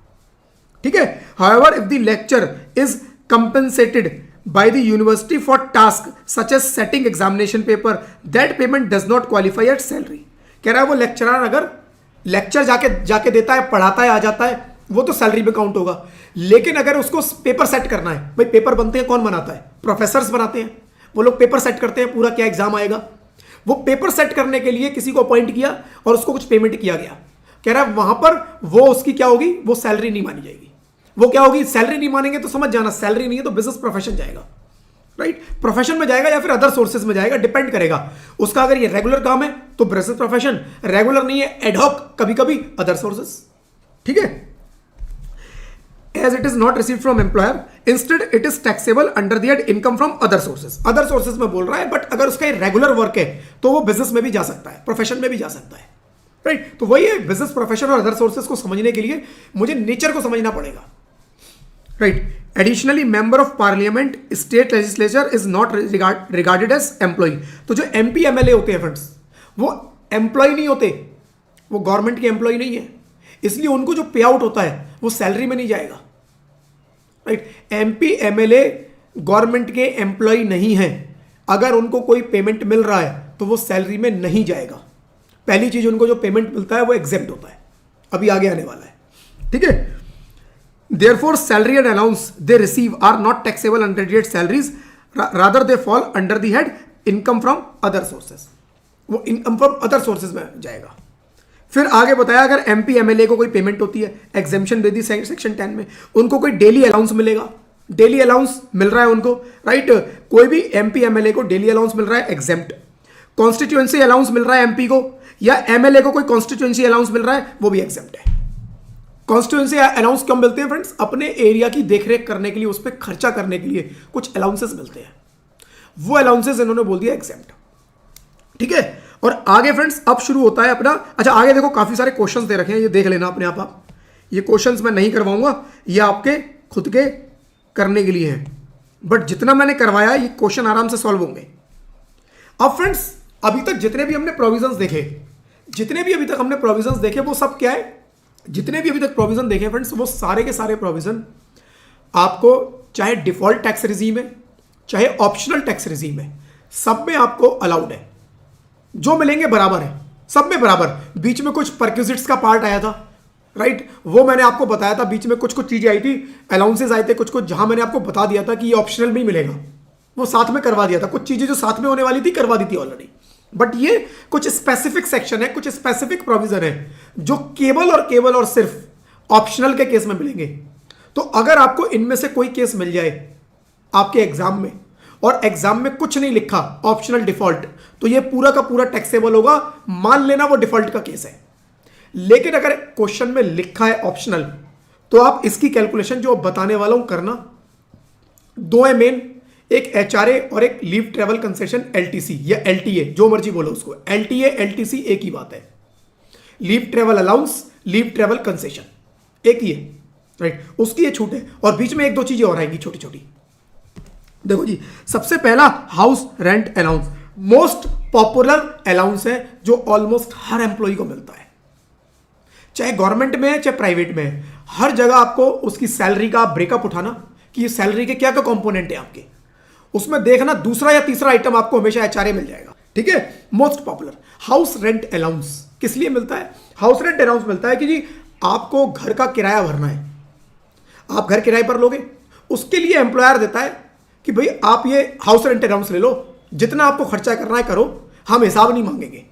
ठीक है। However if the lecture is compensated by the university for task such as setting examination paper, that payment does not qualify as salary। कह रहा है वो लेक्चरर अगर लेक्चर जाके देता है, पढ़ाता है, आ जाता है, वो तो सैलरी में काउंट होगा। लेकिन अगर उसको पेपर सेट करना है, भाई पेपर बनते हैं कौन बनाता है? प्रोफेसर्स बनाते हैं, वो लोग पेपर सेट करते हैं, पूरा क्या एग्जाम आएगा, वो पेपर सेट करने के लिए किसी को अपॉइंट किया और उसको कुछ पेमेंट किया गया। कह रहा है वहां पर वो उसकी क्या होगी? वो सैलरी नहीं मानी जाएगी। वो क्या होगी? सैलरी नहीं मानेंगे तो समझ जाना, सैलरी नहीं है तो बिजनेस प्रोफेशन जाएगा, राइट। प्रोफेशन में जाएगा या फिर अदर सोर्सेज में जाएगा, डिपेंड करेगा उसका। अगर ये रेगुलर काम है तो बिजनेस प्रोफेशन, रेगुलर नहीं है एडहॉक, कभी कभी अदर सोर्सेज, ठीक है। As it is not received from employer, instead it is taxable under the head income from other sources. Other sources में बोल रहा है, बट अगर उसका रेगुलर वर्क है तो वो बिजनेस में भी जा सकता है, प्रोफेशन में भी जा सकता है, राइट। तो वही है, बिजनेस प्रोफेशन और अदर सोर्सेज को समझने के लिए मुझे नेचर को समझना पड़ेगा, right. Additionally member of parliament state legislature is not regarded as employee. तो जो एमपी एमएलए होते हैं फ्रेंड्स, वो एम्प्लॉय नहीं होते, वो गवर्नमेंट के एम्प्लॉय नहीं है, इसलिए उनको जो पे आउट होता है वो सैलरी में नहीं जाएगा, राइट। एमपी एमएलए गवर्नमेंट के एम्प्लॉय नहीं है, अगर उनको कोई पेमेंट मिल रहा है तो वो सैलरी में नहीं जाएगा। पहली चीज, उनको जो पेमेंट मिलता है वो एग्जेम्प्ट होता है, अभी आगे आने वाला है, ठीक है। Therefore, salary and allowance they receive are not taxable under the head salaries, rather they fall under the head income from other sources। वो इनकम फ्रॉम अदर सोर्सेज में जाएगा। फिर आगे बताया, अगर एमपी एमएलए को कोई पेमेंट होती है एग्जेम्पशन दे दी सेक्शन 10 में, उनको कोई डेली अलाउंस मिलेगा, डेली अलाउंस मिल रहा है उनको, राइट। कोई भी एमपी एमएलए को डेली अलाउंस मिल रहा है एग्जेम्प्ट। कॉन्स्टिट्यूएंसी अलाउंस मिल रहा है एमपी को, या एमएलए को कोई कॉन्स्टिट्यूएंसी अलाउंस मिल रहा है, वो भी एग्जेम्प्ट है, कॉन्स्टिट्यूएंसी अलाउंस कम मिलते हैं फ्रेंड्स? अपने एरिया की देखरेख करने के लिए, उस पर खर्चा करने के लिए कुछ अलाउंसेस मिलते हैं, वो अलाउंसेस इन्होंने बोल दिया एग्जेम्प्ट। ठीक है, और आगे फ्रेंड्स अब शुरू होता है अपना, अच्छा आगे देखो काफी सारे क्वेश्चंस दे रखे हैं, ये देख लेना अपने आप। ये क्वेश्चंस मैं नहीं करवाऊंगा, ये आपके खुद के करने के लिए है, बट जितना मैंने करवाया ये क्वेश्चन आराम से सॉल्व होंगे। अब फ्रेंड्स अभी तक जितने भी हमने प्रोविजंस देखे, वो सब क्या है, जितने भी अभी तक प्रोविजन देखे फ्रेंड्स, वो सारे के सारे प्रोविजन आपको चाहे डिफॉल्ट टैक्स रिजीम है चाहे ऑप्शनल टैक्स रिजीम है, सब में आपको अलाउड है। जो मिलेंगे बराबर है, सब में बराबर। बीच में कुछ परक्यूजिट्स का पार्ट आया था, राइट, वो मैंने आपको बताया था। बीच में कुछ चीजें आई थी, अलाउंसेस आए थे कुछ, जहां मैंने आपको बता दिया था कि ये ऑप्शनल में ही मिलेगा, वो साथ में करवा दिया था। कुछ चीजें जो साथ में होने वाली थी करवा दी थी ऑलरेडी, बट ये कुछ स्पेसिफिक सेक्शन है, कुछ स्पेसिफिक प्रोविजन है जो केवल और सिर्फ ऑप्शनल के केस में मिलेंगे। तो अगर आपको इनमें से कोई केस मिल जाए आपके एग्जाम में, और एग्जाम में कुछ नहीं लिखा ऑप्शनल डिफॉल्ट, तो ये पूरा का पूरा टैक्सेबल होगा, मान लेना वो डिफॉल्ट का केस है। लेकिन अगर क्वेश्चन में लिखा है ऑप्शनल, तो आप इसकी कैलकुलेशन जो बताने वाला हूं करना, दो है मेन, एक एचआरए और एक लीव ट्रेवल कंसेशन एलटीसी या एलटीए, जो मर्जी बोलो उसको, एलटीए एलटीसी एक ही बात है। Leave travel allowance, leave travel concession एक ही है, राइट, उसकी ये छूट है। और बीच में एक दो चीजें और आएंगी छोटी छोटी। देखो जी, सबसे पहला house rent allowance, most popular allowance है जो ऑलमोस्ट हर एम्प्लॉय को मिलता है, चाहे गवर्नमेंट में है चाहे प्राइवेट में है। हर जगह आपको उसकी सैलरी का ब्रेकअप उठाना कि ये सैलरी के क्या क्या कंपोनेंट है आपके, उसमें देखना दूसरा या तीसरा आइटम आपको हमेशा एचआरए मिल जाएगा। ठीक है, most popular house rent allowance किस लिए मिलता है? हाउस रेंट अलाउंस मिलता है कि जी आपको घर का किराया भरना है, आप घर किराए पर लोगे, उसके लिए एम्प्लॉयर देता है कि भाई आप ये हाउस रेंट अलाउंस ले लो, जितना आपको खर्चा करना है करो, हम हिसाब नहीं मांगेंगे।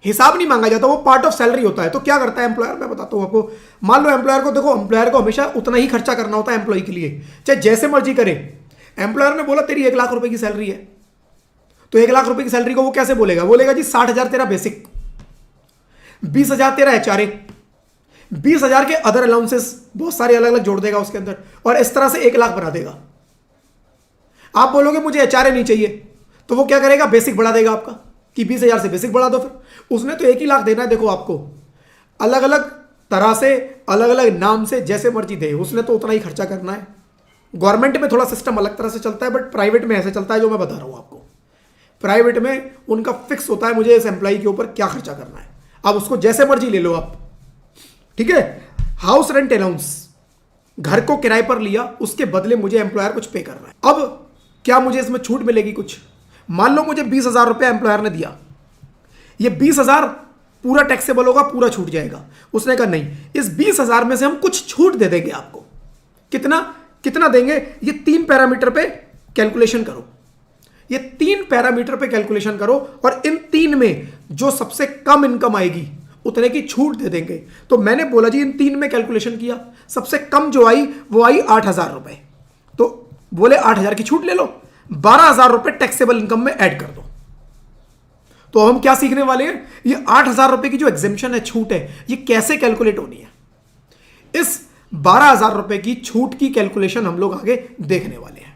हिसाब नहीं मांगा जाता, वो पार्ट ऑफ सैलरी होता है। तो क्या करता है एम्प्लॉयर, मैं बताता हूं आपको। मान लो एम्प्लॉयर को, देखो एम्प्लॉयर को हमेशा उतना ही खर्चा करना होता है एम्प्लॉय के लिए, चाहे जैसे मर्जी करे। एम्प्लॉयर ने बोला तेरी 1 लाख रुपए की सैलरी है, तो 1 लाख रुपए की सैलरी को वो कैसे बोलेगा? बोलेगा जी 60,000 तेरा बेसिक, 20,000 तेरा एचआरए, 20,000 के अदर अलाउंसेस बहुत सारे अलग अलग जोड़ देगा उसके अंदर, और इस तरह से 1 लाख बना देगा। आप बोलोगे मुझे एचआरए नहीं चाहिए, तो वो क्या करेगा? बेसिक बढ़ा देगा आपका कि 20,000 से बेसिक बढ़ा दो। फिर उसने तो 1 ही लाख देना है, देखो आपको अलग अलग तरह से अलग अलग नाम से जैसे मर्जी दे, उसने तो उतना ही खर्चा करना है। गवर्नमेंट में थोड़ा सिस्टम अलग तरह से चलता है, बट प्राइवेट में ऐसे चलता है जो मैं बता रहा हूं आपको। प्राइवेट में उनका फिक्स होता है मुझे इस एम्प्लॉय के ऊपर क्या खर्चा करना है, अब उसको जैसे मर्जी ले लो आप। ठीक है, हाउस रेंट अलाउंस, घर को किराए पर लिया, उसके बदले मुझे एम्प्लॉयर कुछ पे कर रहा है। अब क्या मुझे इसमें छूट मिलेगी कुछ? मान लो मुझे 20,000 रुपया एम्प्लॉयर ने दिया, ये 20,000 पूरा टैक्सेबल होगा, पूरा छूट जाएगा। उसने कहा नहीं, इस 20,000 में से हम कुछ छूट दे देंगे आपको। कितना कितना देंगे? ये 3 पैरामीटर पे कैलकुलेशन करो, ये 3 पैरामीटर पे कैलकुलेशन करो, और इन 3 में जो सबसे कम इनकम आएगी उतने की छूट दे देंगे। तो मैंने बोला जी इन 3 में कैलकुलेशन किया, सबसे कम जो आई वो आई 8,000 रुपए, तो बोले 8,000 की छूट ले लो, 12,000 रुपए टैक्सेबल इनकम में ऐड कर दो। तो हम क्या सीखने वाले हैं? ये 8,000 रुपए की जो एग्जेम्पशन है, छूट है, ये कैसे कैलकुलेट होनी है। इस 12,000 रुपए की छूट की कैलकुलेशन हम लोग आगे देखने वाले हैं।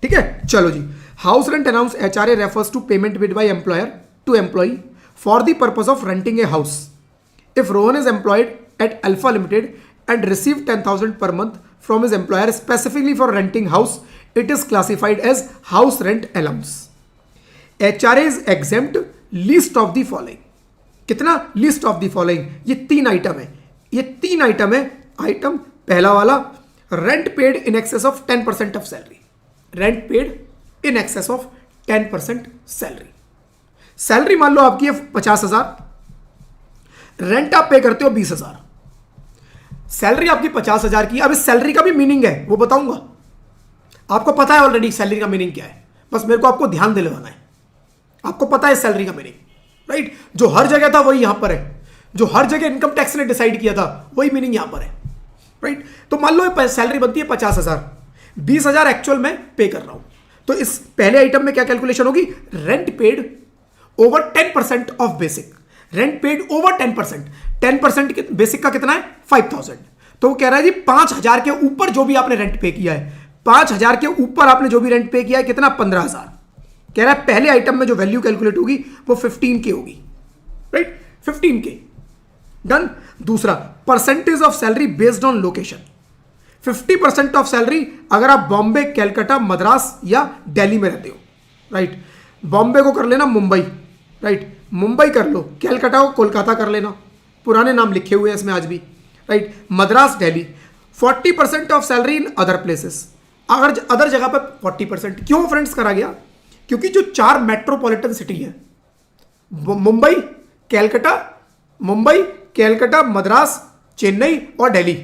ठीक है, चलो जी। House rent allowance HRA refers to payment made by employer to employee for the purpose of renting a house if Rohan is employed at Alpha Limited and receive 10,000 per month from his employer specifically for renting house, it is classified as house rent allowance. HRA is exempt least of the following. कितना? least of the following. ये 3 item है, ये 3 item है। Item पहला वाला, rent paid in excess of 10% of salary, rent paid in excess of 10% salary. Salary मान लो आपकी है 50,000, रेंट आप पे करते हो 20,000, सैलरी आपकी 50,000 की। अब इस सैलरी का भी मीनिंग है, वो बताऊंगा, आपको पता है ऑलरेडी सैलरी का मीनिंग क्या है, बस मेरे को आपको ध्यान दिलवाना है। आपको पता है सैलरी का मीनिंग, राइट? जो हर जगह था वही यहां पर है, जो हर जगह इनकम टैक्स ने डिसाइड किया था वही मीनिंग यहां पर है, राइट? तो मान लो सैलरी बनती है 50,000, 20,000 एक्चुअल में पे कर रहा हूं, तो इस पहले आइटम में क्या कैलकुलेशन होगी? Rent paid over 10% of basic. Rent paid over 10%, 10% basic का कितना है 5000, तो वो कह रहा है जी 5000 के ऊपर जो भी आपने रेंट पे किया है, 5000 के ऊपर आपने जो भी रेंट पे किया है कितना 15000, कह रहा है पहले आइटम में जो वैल्यू कैलकुलेट होगी वो 15K होगी, राइट 15K डन। दूसरा percentage of salary based on location, 50% of salary अगर आप बॉम्बे, कैलकाटा, मद्रास या दिल्ली में रहते हो, राइट। बॉम्बे को कर लेना मुंबई, राइट, मुंबई कर लो, कैलकाटा को कोलकाता कर लेना, पुराने नाम लिखे हुए हैं इसमें आज भी, right, Madras, Delhi. 40% of salary in other places, अगर अदर जगह पर 40%। क्यों फ्रेंड्स करा गया? क्योंकि जो 4 मेट्रोपॉलिटन सिटी है, मुंबई, कैलकाटा, मद्रास, चेन्नई और दिल्ली,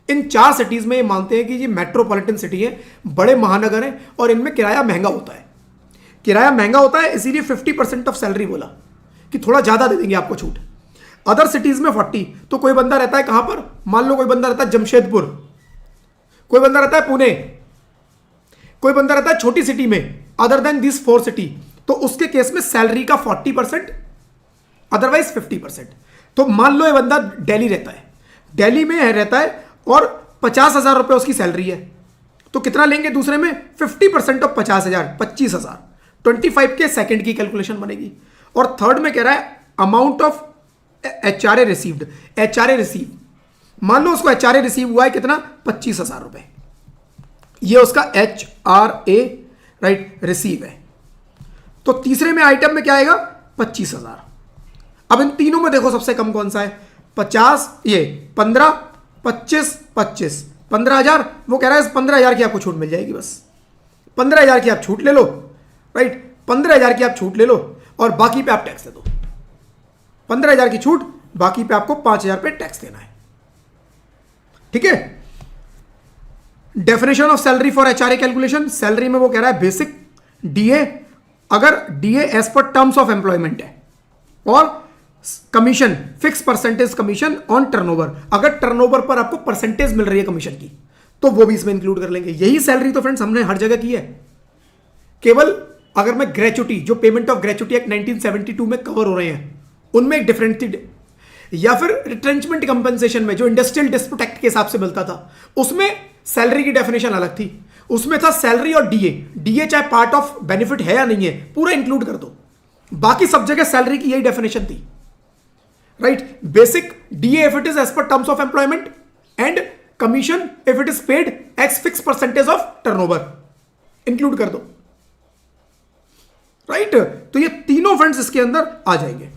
इन 4 सिटीज में ये मानते हैं कि ये मेट्रोपॉलिटन सिटी है, बड़े महानगर हैं और इनमें किराया महंगा होता है, किराया महंगा होता है, इसीलिए 50% ऑफ सैलरी बोला कि थोड़ा ज्यादा दे देंगे आपको छूट। अदर सिटीज में 40, तो कोई बंदा रहता है कहां पर, मान लो कोई बंदा रहता है जमशेदपुर, कोई बंदा रहता है पुणे, कोई बंदा रहता है छोटी सिटी में अदर देन दिस 4 सिटी, तो उसके केस में सैलरी का 40%, अदरवाइज 50%। तो मान लो ये बंदा दिल्ली रहता है, दिल्ली में रहता है और 50,000 रुपये उसकी सैलरी है, तो कितना लेंगे दूसरे में 50% ऑफ 50,000, 25,000, 25K सेकंड की कैलकुलेशन बनेगी। और थर्ड में कह रहा है amount of HRA received, HRA receive, मान लो उसको HRA रिसीव हुआ है कितना 25,000 रुपये, ये उसका HRA राइट रिसीव है। तो तीसरे में आइटम में क्या आएगा 25,000। अब इन तीनों में देखो सबसे कम कौन सा है, 50, ये 15, 25, 25, 15,000। वो कह रहा है 15,000 की आपको छूट मिल जाएगी, बस 15,000 की आप छूट ले लो, राइट, 15,000 की आप छूट ले लो और बाकी पे आप टैक्स दे दो। 15,000 की छूट, बाकी पे आपको 5,000 पे टैक्स देना है, ठीक है। Definition of salary for HRA calculation, salary में वो कह रहा है बेसिक, DA, अगर DA as per terms of employment है, और commission, fix percentage commission on turnover, अगर टर्नओवर पर आपको परसेंटेज मिल रही है कमीशन की, तो वो भी इसमें इंक्लूड कर लेंगे। यही सैलरी तो फ्रेंड्स हमने हर जगह की है, केवल अगर मैं ग्रेचुटी, जो पेमेंट ऑफ ग्रेचुटी एक्ट 1972 में कवर हो रहे हैं उनमें एक डिफरेंट थी, या फिर रिट्रेंचमेंट कंपनसेशन में जो इंडस्ट्रियल डिस्प्यूट एक्ट के हिसाब से मिलता था, उसमें सैलरी की डेफिनेशन अलग थी। उसमें था सैलरी और डीए चाहे पार्ट ऑफ बेनिफिट है या नहीं है, पूरा इंक्लूड कर दो। बाकी सब जगह सैलरी की यही डेफिनेशन थी, right. Basic DA if it is as per terms of employment, and commission if it is paid ex fix percentage of turnover, include कर दो, राइट। तो ये तीनों फ्रेंड्स इसके अंदर आ जाएंगे,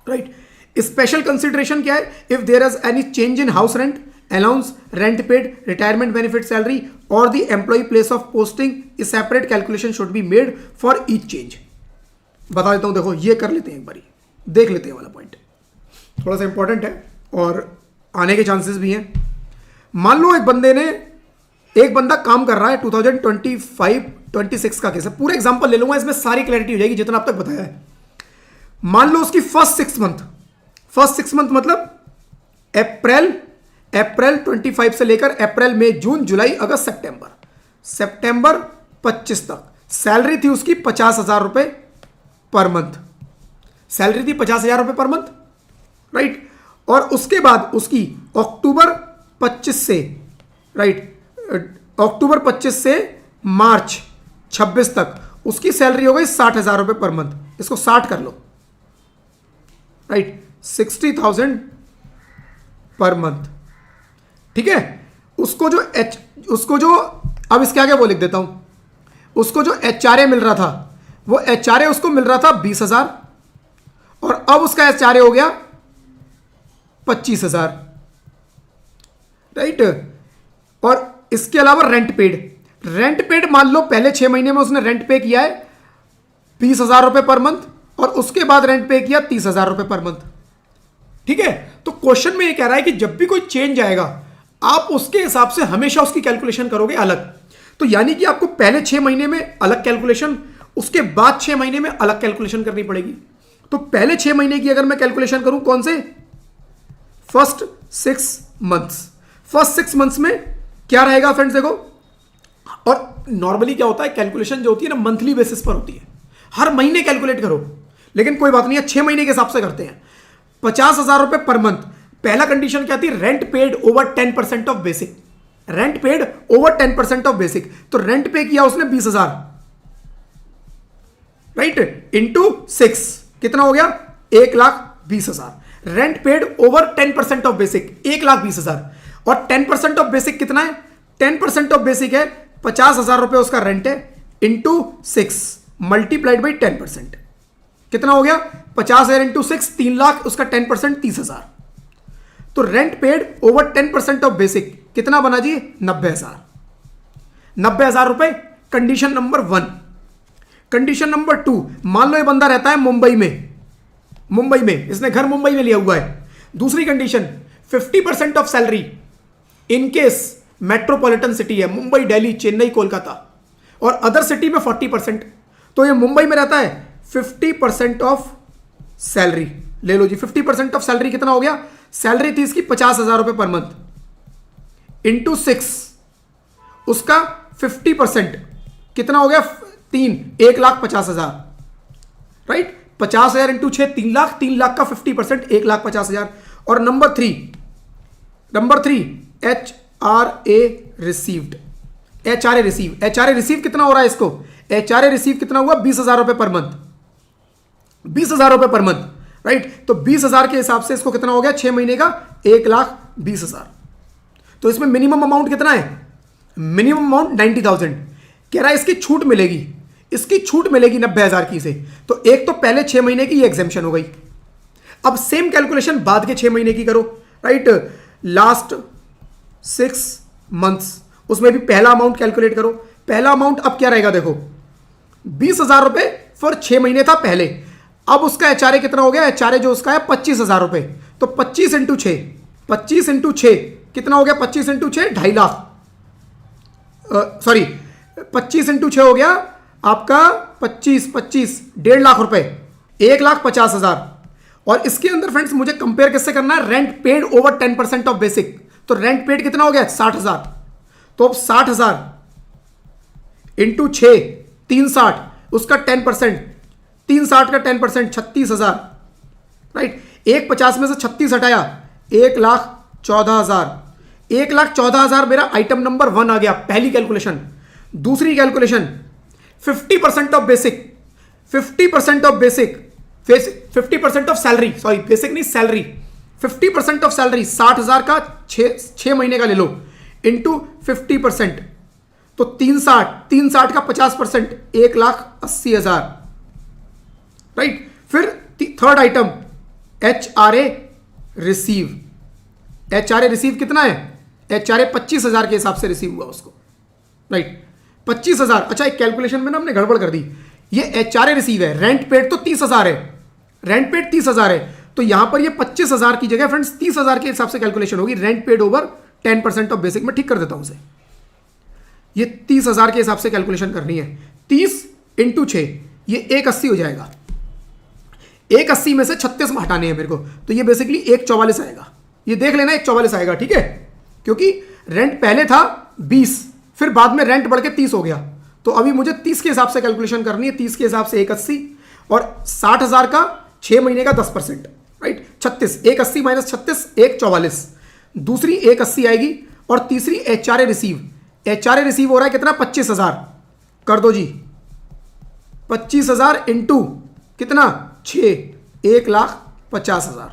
राइट। स्पेशल कंसिडरेशन क्या है, if there is any change in house rent, allowance, rent paid, retirement benefit salary और the employee place of posting, separate calculation should be made for each change. बता देता हूं, देखो ये कर लेते हैं, एक बारी देख लेते हैं वाला पॉइंट, थोड़ा सा इंपॉर्टेंट है और आने के चांसेस भी हैं। मान लो एक बंदा काम कर रहा है, 2025-26 का केस है, पूरा एग्जांपल ले लूंगा, इसमें सारी क्लैरिटी हो जाएगी जितना अब तक बताया है। मान लो उसकी फर्स्ट 6 मंथ मतलब अप्रैल 25 से लेकर अप्रैल, मई, जून, जुलाई, अगस्त, सितंबर 25 तक सैलरी थी उसकी 50,000 रुपए पर मंथ, सैलरी थी 50,000 रुपए पर मंथ, राइट। और उसके बाद उसकी अक्टूबर 25 से, राइट, अक्टूबर 25 से मार्च 26 तक उसकी सैलरी हो गई 60,000 रुपए पर मंथ, इसको 60 कर लो, राइट, 60,000 पर मंथ, ठीक है। उसको जो अब इसके आगे वो लिख देता हूं, उसको जो HRA मिल रहा था, वो HRA उसको मिल रहा था 20,000 और अब उसका HRA हो गया 25,000, राइट। और इसके अलावा रेंट पेड मान लो पहले 6 महीने में उसने रेंट पे किया है 20,000 रुपए पर मंथ और उसके बाद रेंट पे किया 30,000 रुपए पर मंथ, ठीक है। तो क्वेश्चन में ये कह रहा है कि जब भी कोई चेंज आएगा आप उसके हिसाब से हमेशा उसकी कैलकुलेशन करोगे अलग। तो यानी कि आपको पहले 6 महीने में अलग कैलकुलेशन, उसके बाद 6 महीने में अलग कैलकुलेशन करनी पड़ेगी। तो पहले 6 महीने की अगर मैं कैलकुलेशन करूं, कौन से, फर्स्ट 6 मंथ्स में क्या रहेगा फ्रेंड्स, देखो। और नॉर्मली क्या होता है, कैलकुलेशन जो होती है ना मंथली बेसिस पर होती है, हर महीने कैलकुलेट करो, लेकिन कोई बात नहीं है, 6 महीने के हिसाब से करते हैं। 50,000 रुपए पर मंथ। पहला कंडीशन क्या थी? Rent paid over 10% of basic. Rent paid over 10% of basic, तो रेंट पे किया उसने 20,000, राइट, इंटू 6 कितना हो गया? 1,20,000। Rent paid over 10% of basic 1,20,000, और 10% ऑफ बेसिक कितना है? 10% ऑफ बेसिक है 50,000 रुपए उसका रेंट है, इंटू 6 मल्टीप्लाइड बाई 10%, कितना हो गया? 50,000 इंटू 6, 3 लाख, उसका 10% 30,000। तो rent paid over 10% of basic कितना बना जी? 90,000। 90,000 रुपए कंडीशन नंबर 1। कंडीशन नंबर 2, मान लो ये बंदा रहता है मुंबई में, इसने घर मुंबई में लिया हुआ है। दूसरी condition, 50% of salary in case metropolitan city है, मुंबई, दिल्ली, चेन्नई, कोलकाता, और अदर सिटी में 40%। तो ये मुंबई में रहता है, 50% ऑफ सैलरी ले लो जी। 50% ऑफ सैलरी कितना हो गया? सैलरी थी इसकी 50,000 रुपए पर मंथ, इंटू 6, उसका 50% कितना हो गया? 1,50,000, राइट। 50,000 इंटू 6, 3 लाख, 3 लाख का 50% 1,50,000। और number 3 HRA received. HRA receive कितना हो रहा है इसको? HRA रिसीव कितना हुआ? 20,000 रुपए पर मंथ, 20,000 रुपए पर मंथ, राइट। तो 20,000 के हिसाब से इसको कितना हो गया? 6 महीने का 1,20,000। तो इसमें मिनिमम अमाउंट कितना है? Minimum amount 90,000। कह रहा है इसकी छूट मिलेगी, 90,000 की से। तो एक तो पहले 6 महीने की ये एग्जेम्पशन हो गई। अब सेम कैलकुलेशन बाद के 6 महीने की करो, राइट। लास्ट 6 मंथ्स, उसमें भी पहला अमाउंट कैलकुलेट करो। पहला अमाउंट अब क्या रहेगा? देखो, 20,000 रुपए फॉर 6 महीने था पहले। अब उसका HRA कितना हो गया? HRA जो उसका है 25,000 रुपए। तो 25 इंटू 6 कितना हो गया? 25 इंटू 6 2.5 लाख, सॉरी 25 इंटू 6 हो गया आपका 25 1.5 लाख रुपए, 1,50,000। और इसके अंदर फ्रेंड्स मुझे कंपेयर किससे करना है? Rent paid over 10% of basic. तो रेंट पेड कितना हो गया? 60,000। तो अब 60,000 इंटू 6, 360, उसका 10%, 360 का 10% 36,000, राइट। 1,50,000 में से 36 हटाया, 1,14,000। 1,14,000 मेरा आइटम नंबर 1 आ गया, पहली कैलकुलेशन। दूसरी calculation, 50% of basic, 50% of basic, 50% of salary, sorry basic नहीं सैलरी, 50% ऑफ सैलरी 60,000 का 6 महीने का ले लो, इंटू 50%, तो 360 का 50%, 1,80,000, राइट। फिर third item HRA receive. HRA receive कितना है? HRA 25,000 के हिसाब से रिसीव हुआ उसको, राइट। 25,000। अच्छा, एक कैलकुलेशन में ना हमने गड़बड़ कर दी। ये HRA रिसीव है, रेंट पेड तो 30,000 है, रेंट पेड 30,000 है। तो यहां पर ये 25,000 की जगह फ्रेंड्स 30,000 के हिसाब से कैलकुलेशन होगी। Rent paid over 10% of basic में ठीक कर देता हूं उसे। ये 30,000 के हिसाब से कैलकुलेशन करनी है। 30 इंटू 6, ये 180 हो जाएगा। 180 में से 36 में हटाने हैं मेरे को, तो ये बेसिकली 144 आएगा। ये देख लेना 144 आएगा, ठीक है। क्योंकि रेंट पहले था 20, फिर बाद में रेंट बढ़ के 30 हो गया। तो अभी मुझे 30 के हिसाब से कैलकुलेशन करनी है। 30 के हिसाब से 180, और 60,000 का 6 महीने का 10%, राइट। 36, 180 माइनस 36, 144। दूसरी 180 आएगी, और तीसरी HRA रिसीव। HRA रिसीव हो रहा है कितना? 25,000 कर दो जी। 25,000 इंटू कितना? 6, 1,50,000।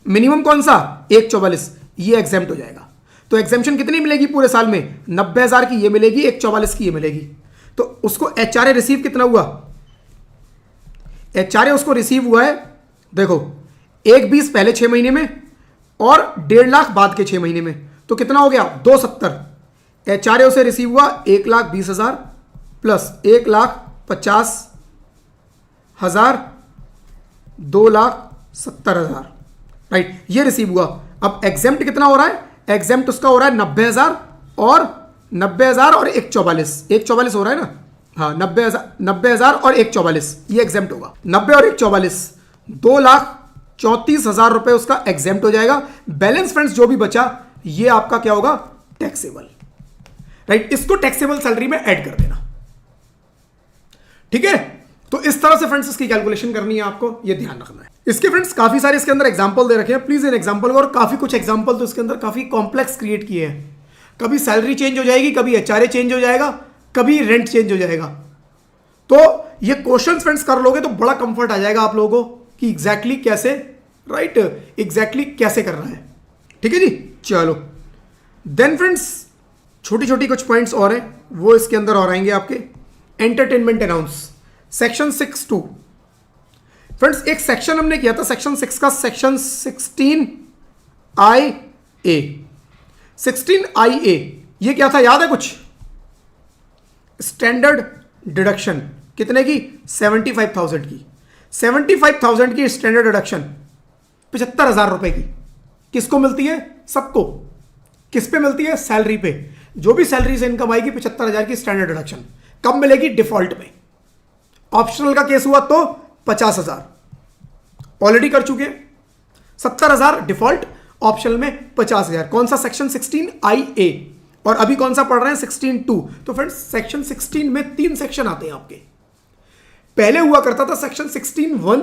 मिनिमम कौन सा? 144। ये एग्जेम्प्ट हो जाएगा। तो एग्जेम्पशन कितनी मिलेगी पूरे साल में? 90,000 की ये मिलेगी, 144 की ये मिलेगी। तो उसको HRA रिसीव कितना हुआ? HRA उसको रिसीव हुआ है, देखो 1,20 पहले 6 महीने में, और 1.5 लाख बाद के 6 महीने में। तो कितना हो गया? 270। HRA उसे रिसीव हुआ 1,20,000 प्लस 1,50,000, 2,70,000, राइट। ये रिसीव हुआ। अब एग्जेम्प्ट कितना हो रहा है? एग्जेम्प्ट उसका हो रहा है 90,000 और 144, 144 हो रहा है ना। हाँ, 90,000 और 144, ये एग्जेम्प्ट होगा। 90 और 144, 2,34,000 रुपए उसका एग्जेम्प्ट हो जाएगा। बैलेंस फ्रेंड्स जो भी बचा, ये आपका क्या होगा? Taxable, right. इसको टैक्सेबल सैलरी में ऐड कर देना, ठीक है। तो इस तरह से फ्रेंड्स इसकी कैलकुलेशन करनी है, आपको ये ध्यान रखना है। इसके फ्रेंड्स काफी सारे इसके अंदर एग्जांपल दे रखे हैं, प्लीज इन एग्जांपल को, और काफी कुछ एग्जांपल तो इसके अंदर काफी कॉम्प्लेक्स क्रिएट किए हैं। कभी सैलरी चेंज हो जाएगी, कभी एचआरए चेंज हो जाएगा, कभी रेंट चेंज हो जाएगा। तो ये क्वेश्चंस फ्रेंड्स कर लोगे तो बड़ा कंफर्ट आ जाएगा आप लोगों को कि एग्जैक्टली कैसे, राइट, एग्जैक्टली कैसे करना है। ठीक है जी, चलो देन फ्रेंड्स छोटी छोटी कुछ पॉइंट्स और हैं, वो इसके अंदर और आएंगे आपके। Entertainment announce section 6(2). फ्रेंड्स एक सेक्शन हमने किया था सेक्शन 6 का, सेक्शन 16IA। 16IA ये क्या था, याद है कुछ? स्टैंडर्ड डिडक्शन कितने की? 75,000 की। 75,000 की स्टैंडर्ड डिडक्शन 75,000 रुपए की किसको मिलती है? सबको। किस पे मिलती है? सैलरी पे। जो भी सैलरी से इनकम आएगी 75,000 की स्टैंडर्ड डिडक्शन कब मिलेगी? डिफॉल्ट में। ऑप्शनल का केस हुआ तो 50,000 ऑलरेडी कर चुके हैं। 70,000 डिफॉल्ट, ऑप्शनल में 50,000। कौन सा? Section 16IA। और अभी कौन सा पढ़ रहे हैं? 16(2). तो फ्रेंड्स सेक्शन 16 में 3 सेक्शन आते हैं आपके। पहले हुआ करता था सेक्शन 16(1),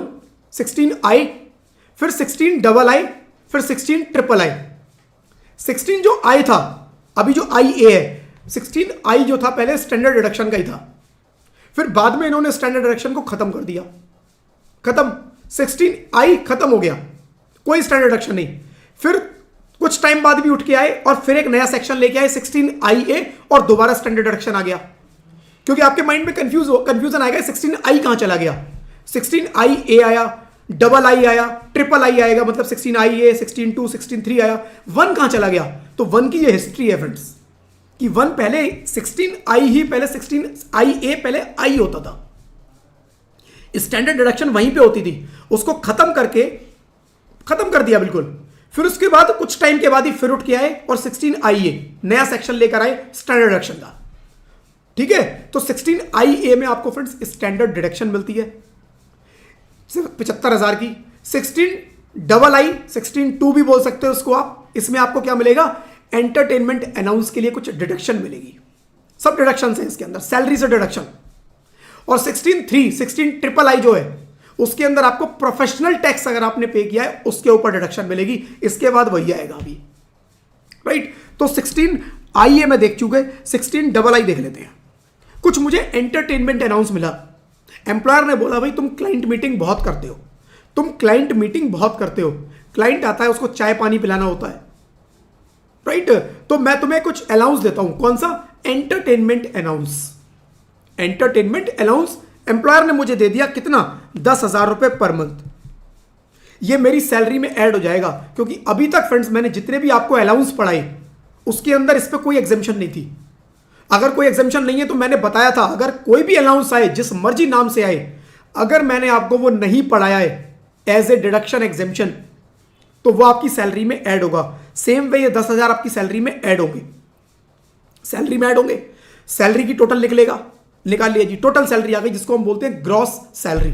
16I, फिर 16II, फिर 16III। 16 जो I था, अभी जो IA है, 16I जो था पहले स्टैंडर्ड डिडक्शन का ही था, फिर बाद में इन्होंने स्टैंडर्ड डिडक्शन को खत्म कर दिया। खत्म, 16I खत्म हो गया, कोई स्टैंडर्ड डिडक्शन नहीं। फिर कुछ टाइम बाद भी उठ के आए और फिर एक नया सेक्शन लेके आए 16IA, और दोबारा स्टैंडर्ड डिडक्शन आ गया। क्योंकि आपके माइंड में कंफ्यूजन आएगा 16I कहां चला गया। 16IA आया, II आया, III आएगा, मतलब 16IA, 16(2), 16(3) आया, 1 कहां चला गया? तो 1 की ये हिस्ट्री है फ्रेंड्स कि 1 पहले 16I ही पहले 16IA पहले I होता था। स्टैंडर्ड डिडक्शन वहीं पे होती थी, उसको खत्म कर दिया बिल्कुल। फिर उसके बाद कुछ टाइम के बाद ही फिर उठ के आए और 16IA नया सेक्शन लेकर आए स्टैंडर्ड डिडक्शन का। ठीक है, तो 16IA में आपको फ्रेंड्स स्टैंडर्ड डिडक्शन मिलती है सिर्फ 75,000 की। 16II, 16(2) भी बोल सकते हो उसको आप। इसमें आपको क्या मिलेगा? एंटरटेनमेंट अनाउंस के लिए कुछ डिडक्शन मिलेगी। सब डिडक्शन है इसके अंदर, सैलरी से डिडक्शन। और 16(3), 16III जो है उसके अंदर आपको प्रोफेशनल टैक्स अगर आपने पे किया है उसके ऊपर डिडक्शन मिलेगी। इसके बाद वही आएगा अभी, राइट। तो 16IA में देख चुके, 16II देख लेते हैं। कुछ मुझे एंटरटेनमेंट अनाउंस मिला। एम्प्लॉयर ने बोला भाई तुम क्लाइंट मीटिंग बहुत करते हो, क्लाइंट आता है उसको चाय पानी पिलाना होता है, राइट। तो मैं तुम्हें कुछ अलाउंस देता हूं। कौन सा? एंटरटेनमेंट अलाउंस एम्प्लॉयर ने मुझे दे दिया। कितना? 10,000 रुपए पर मंथ। ये मेरी सैलरी में ऐड हो जाएगा, क्योंकि अभी तक फ्रेंड्स मैंने जितने भी आपको अलाउंस पढ़ाए उसके अंदर इस पर कोई एग्जेम्पशन नहीं थी। अगर कोई एग्जेम्पशन नहीं है तो मैंने बताया था, अगर कोई भी अलाउंस आए जिस मर्जी नाम से आए, अगर मैंने आपको वो नहीं पढ़ाया है एज ए डिडक्शन एग्जेम्पशन, तो वो आपकी सैलरी में ऐड होगा। सेम वे ये 10,000 आपकी सैलरी में ऐड होंगे, सैलरी की टोटल निकाल लिया जी। टोटल सैलरी आ गई, जिसको हम बोलते हैं ग्रॉस सैलरी।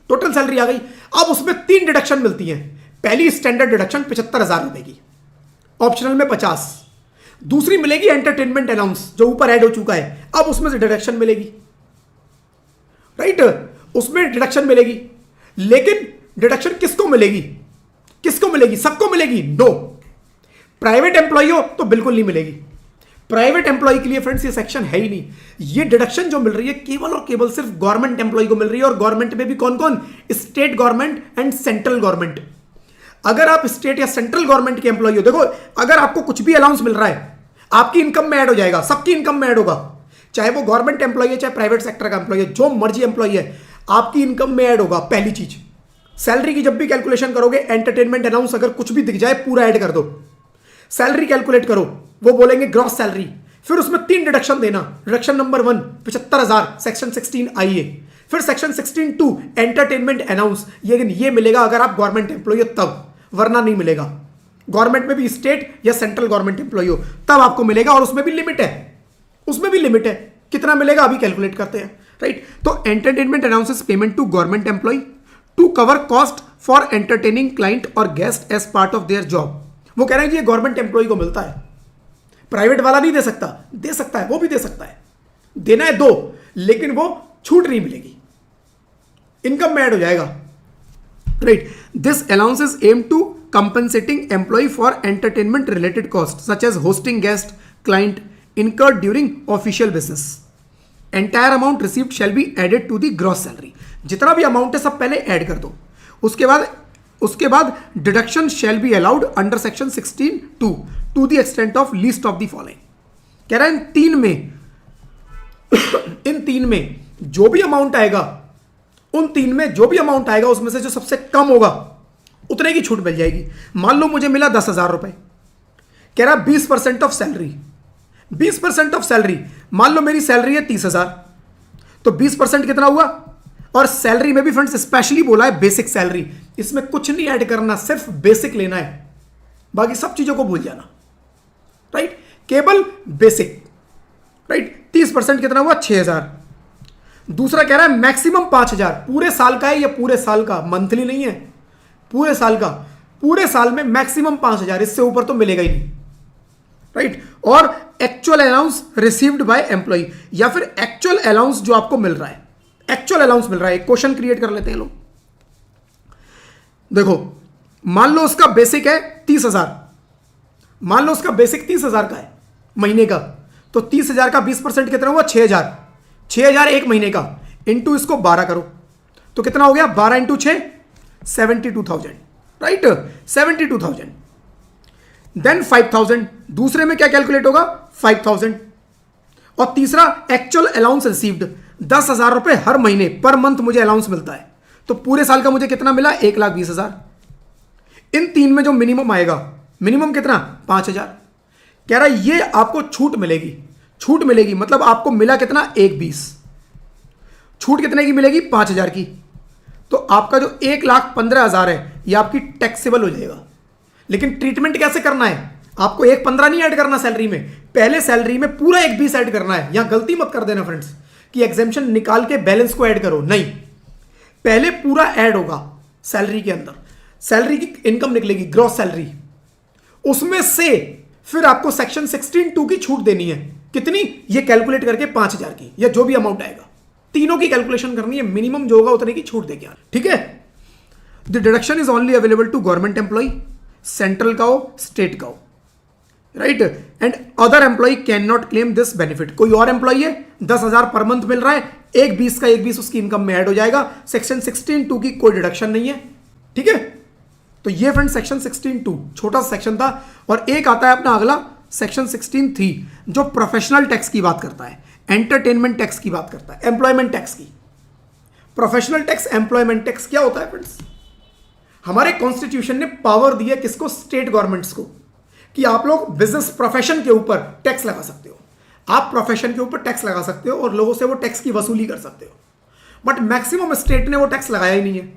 टोटल सैलरी आ गई। अब उसमें 3 डिडक्शन मिलती हैं। पहली स्टैंडर्ड डिडक्शन 75,000 रुपए की, ऑप्शनल में 50। दूसरी मिलेगी एंटरटेनमेंट अलाउंस जो ऊपर ऐड हो चुका है, अब उसमें से डिडक्शन मिलेगी, राइट। उसमें डिडक्शन मिलेगी, लेकिन डिडक्शन किसको मिलेगी? सबको मिलेगी? नो। प्राइवेट एम्प्लॉय हो तो बिल्कुल नहीं मिलेगी। प्राइवेट एम्प्लॉय के लिए फ्रेंड्स ये सेक्शन है ही नहीं। ये डिडक्शन जो मिल रही है केवल और केवल सिर्फ गवर्नमेंट एम्प्लॉय को मिल रही है। और गवर्नमेंट में भी कौन कौन? State government and central government. अगर आप स्टेट या सेंट्रल गवर्नमेंट के एम्प्लॉय हो, देखो अगर आपको कुछ भी अलाउंस मिल रहा है आपकी इनकम में ऐड हो जाएगा, सबकी इनकम में ऐड होगा, चाहे वो गवर्नमेंट एम्प्लॉय है चाहे प्राइवेट सेक्टर का एम्प्लॉय है, जो मर्जी एम्प्लॉय है आपकी इनकम में ऐड होगा। पहली चीज, सैलरी की जब भी कैलकुलेशन करोगे एंटरटेनमेंट अलाउंस अगर कुछ भी दिख जाए पूरा ऐड कर दो। सैलरी कैलकुलेट करो, वो बोलेंगे ग्रॉस सैलरी, फिर उसमें 3 डिडक्शन देना। डिडक्शन नंबर 1 75,000 सेक्शन 16IA, फिर सेक्शन 16(2) एंटरटेनमेंट अलाउंस। ये मिलेगा अगर आप गवर्नमेंट एम्प्लॉय हो तब, वरना नहीं मिलेगा। गवर्नमेंट में भी स्टेट या सेंट्रल गवर्नमेंट एम्प्लॉय हो तब आपको मिलेगा, और उसमें भी लिमिट है। कितना मिलेगा अभी कैलकुलेट करते हैं, राइट। तो entertainment allowances payment to government employee to cover cost for entertaining client और guest as part of their job. वो कह रहे हैं कि ये गवर्नमेंट एम्प्लॉय को मिलता है, प्राइवेट वाला नहीं दे सकता है, वो भी दे सकता है, देना है दो, लेकिन वो छूट नहीं मिलेगी। इनकम में ऐड हो जाएगा, right. This allowance is aim to compensating employee for entertainment related cost such as hosting guest client incurred during official business. Entire amount received shall be added to the gross salary. जितना भी amount है सब पहले add कर दो, उसके बाद deduction shall be allowed under section 16(2) to the extent of least of the following. कह रहा है इन तीन में जो भी अमाउंट आएगा, उन तीन में जो भी अमाउंट आएगा उसमें से जो सबसे कम होगा उतने की छूट मिल जाएगी। मान लो मुझे मिला 10,000 रुपए, कह रहा 20% ऑफ सैलरी, 20% ऑफ सैलरी, मान लो मेरी सैलरी है 30,000, तो 20% कितना हुआ। और सैलरी में भी फ्रेंड्स स्पेशली बोला है बेसिक सैलरी, इसमें कुछ नहीं ऐड करना, सिर्फ बेसिक लेना है, बाकी सब चीजों को भूल जाना, राइट। केवल बेसिक, राइट। 30% कितना हुआ 6,000। दूसरा कह रहा है मैक्सिमम 5,000, पूरे साल का है या पूरे साल का, मंथली नहीं है, पूरे साल का, पूरे साल में मैक्सिमम 5,000, इससे ऊपर तो मिलेगा ही नहीं, राइट। और actual allowance received by employee, या फिर एक्चुअल अलाउंस जो आपको मिल रहा है, एक्चुअल अलाउंस मिल रहा है। क्वेश्चन क्रिएट कर लेते हैं लोग। देखो मान लो उसका बेसिक है 30,000, मान लो उसका बेसिक 30,000 का है महीने का, तो 30,000 का 20% कितना हुआ 6,000, 6,000 एक महीने का, इंटू इसको 12 करो तो कितना हो गया 12 इंटू 6 72,000, राइट, 72,000। देन 5,000, दूसरे में क्या कैलकुलेट होगा 5,000। और तीसरा एक्चुअल अलाउंस रिसीव्ड, 10,000 रुपए हर महीने पर मंथ मुझे अलाउंस मिलता है, तो पूरे साल का मुझे कितना मिला 1,20,000। इन तीन में जो मिनिमम आएगा, मिनिमम कितना 5,000। कह रहा है ये आपको छूट मिलेगी, छूट मिलेगी मतलब आपको मिला कितना 1,20, छूट कितने की मिलेगी 5,000 की। तो आपका जो 1,15,000 है ये आपकी टैक्सेबल हो जाएगा। लेकिन ट्रीटमेंट कैसे करना है, आपको 1,15 नहीं ऐड करना सैलरी में, पहले सैलरी में पूरा 1,20 ऐड करना है। यहां गलती मत कर देना फ्रेंड्स कि एग्जेम्पशन निकाल के बैलेंस को ऐड करो, नहीं, पहले पूरा ऐड होगा सैलरी के अंदर, सैलरी की इनकम निकलेगी ग्रॉस सैलरी, उसमें से फिर आपको सेक्शन 16(2) की छूट देनी है। कितनी, ये कैलकुलेट करके 5,000 की, या जो भी अमाउंट आएगा, तीनों की कैलकुलेशन करनी है, मिनिमम जो होगा उतने की छूट देके आना, ठीक है। The deduction is only available to government employee, central का हो स्टेट का हो, right, and other employee can not claim this benefit. कोई और एम्प्लॉय है 10,000 पर मंथ मिल रहा है, 1,20 का 1,20 उसकी इनकम में ऐड हो जाएगा, सेक्शन 16(2) की कोई डिडक्शन नहीं है, ठीक है। तो ये फ्रेंड सेक्शन 16(2) छोटा सा सेक्शन था। और एक आता है अपना अगला सेक्शन 16(3) जो प्रोफेशनल टैक्स की बात करता है, एंटरटेनमेंट टैक्स की बात करता है, एम्प्लॉयमेंट टैक्स की। प्रोफेशनल टैक्स, एम्प्लॉयमेंट टैक्स क्या होता है फ्रेंड्स, हमारे कॉन्स्टिट्यूशन ने पावर दी है किसको, स्टेट गवर्नमेंट्स को, कि आप लोग बिजनेस प्रोफेशन के ऊपर टैक्स लगा सकते हो, आप प्रोफेशन के ऊपर टैक्स लगा सकते हो और लोगों से वो टैक्स की वसूली कर सकते हो। बट मैक्सिमम स्टेट ने वो टैक्स लगाया ही नहीं है।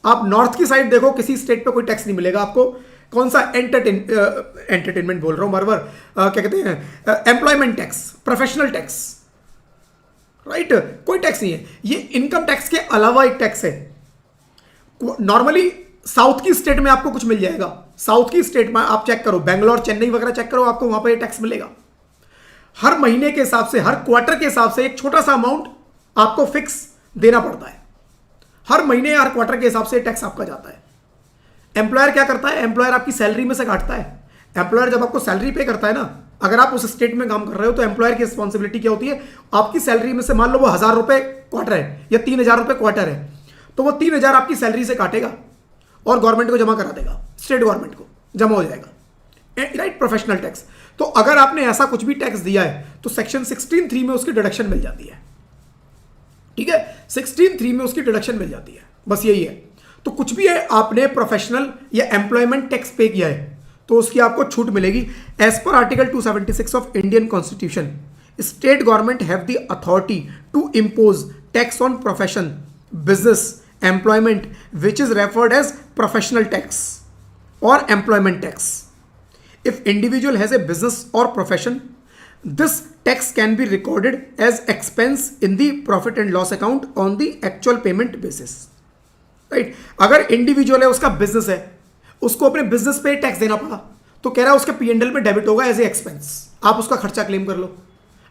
आप नॉर्थ की साइड देखो, किसी स्टेट पे कोई टैक्स नहीं मिलेगा आपको। कौन सा एंटरटेनमेंट बोल रहा हूं बार-बार, क्या कहते हैं, employment tax, professional tax, right, कोई टैक्स नहीं है। ये इनकम टैक्स के अलावा एक टैक्स है। नॉर्मली साउथ की स्टेट में आपको कुछ मिल जाएगा, साउथ की स्टेट में आप चेक करो, बेंगलोर चेन्नई वगैरह चेक करो, आपको वहां पर ये टैक्स मिलेगा। हर महीने के हिसाब से, हर क्वार्टर के हिसाब से एक छोटा सा अमाउंट आपको फिक्स देना पड़ता है। हर महीने हर क्वार्टर के हिसाब से टैक्स आपका जाता है। एम्प्लॉयर क्या करता है, एम्प्लॉयर आपकी सैलरी में से काटता है। एम्प्लॉयर जब आपको सैलरी पे करता है ना, अगर आप उस स्टेट में काम कर रहे हो तो एम्प्लॉयर की रिस्पॉन्सिबिलिटी क्या होती है, आपकी सैलरी में से मान लो वो 1,000 रुपए क्वार्टर है या 3,000 रुपए क्वार्टर है, तो वो 3,000 आपकी सैलरी से काटेगा और गवर्नमेंट को जमा करा देगा, स्टेट गवर्नमेंट को जमा हो जाएगा, राइट, प्रोफेशनल टैक्स। तो अगर आपने ऐसा कुछ भी टैक्स दिया है तो सेक्शन 16(3) में उसकी डिडक्शन मिल जाती है, ठीक है, 16(3) में उसकी डिडक्शन मिल जाती है, बस यही है। तो कुछ भी है आपने प्रोफेशनल या एम्प्लॉयमेंट टैक्स पे किया है तो उसकी आपको छूट मिलेगी। As per article 276 of Indian constitution, state government have the authority to impose tax on profession, business, employment which is referred as professional tax और employment tax. If individual has a business और profession, this tax can be recorded as expense in the profit and loss account on the actual payment basis, right? अगर individual है, उसका business है, उसको अपने business पे tax देना पड़ा तो कह रहा है उसके P&L में डेबिट होगा एज ए एक्सपेंस, आप उसका खर्चा क्लेम कर लो।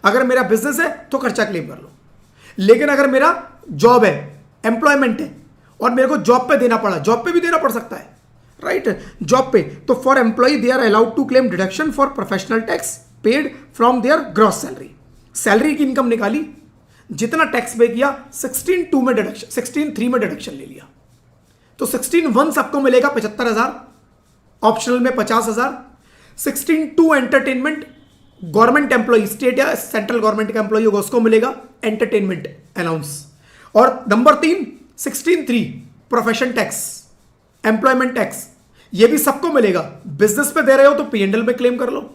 अगर मेरा बिजनेस है तो खर्चा क्लेम कर लो। लेकिन अगर मेरा जॉब है, एम्प्लॉयमेंट है, और मेरे को जॉब पे देना पड़ा, जॉब पे भी देना पड़ सकता है, राइट, जॉब पे। तो for employee they are allowed to claim deduction for professional tax paid from their gross salary. Salary की इनकम निकाली, जितना टैक्स पे किया 16(2) में डिडक्शन, 16(3) में डिडक्शन ले लिया, तो 16(1) सबको मिलेगा 75,000, ऑप्शनल में 50,000। 16(2) एंटरटेनमेंट, गवर्नमेंट एम्प्लॉय, स्टेट या सेंट्रल गवर्नमेंट का एम्प्लॉय होगा उसको मिलेगा एंटरटेनमेंट अलाउंस। और number 3 16(3) profession tax, employment tax, ये भी सबको मिलेगा। बिजनेस पे दे रहे हो तो P&L में क्लेम कर लो,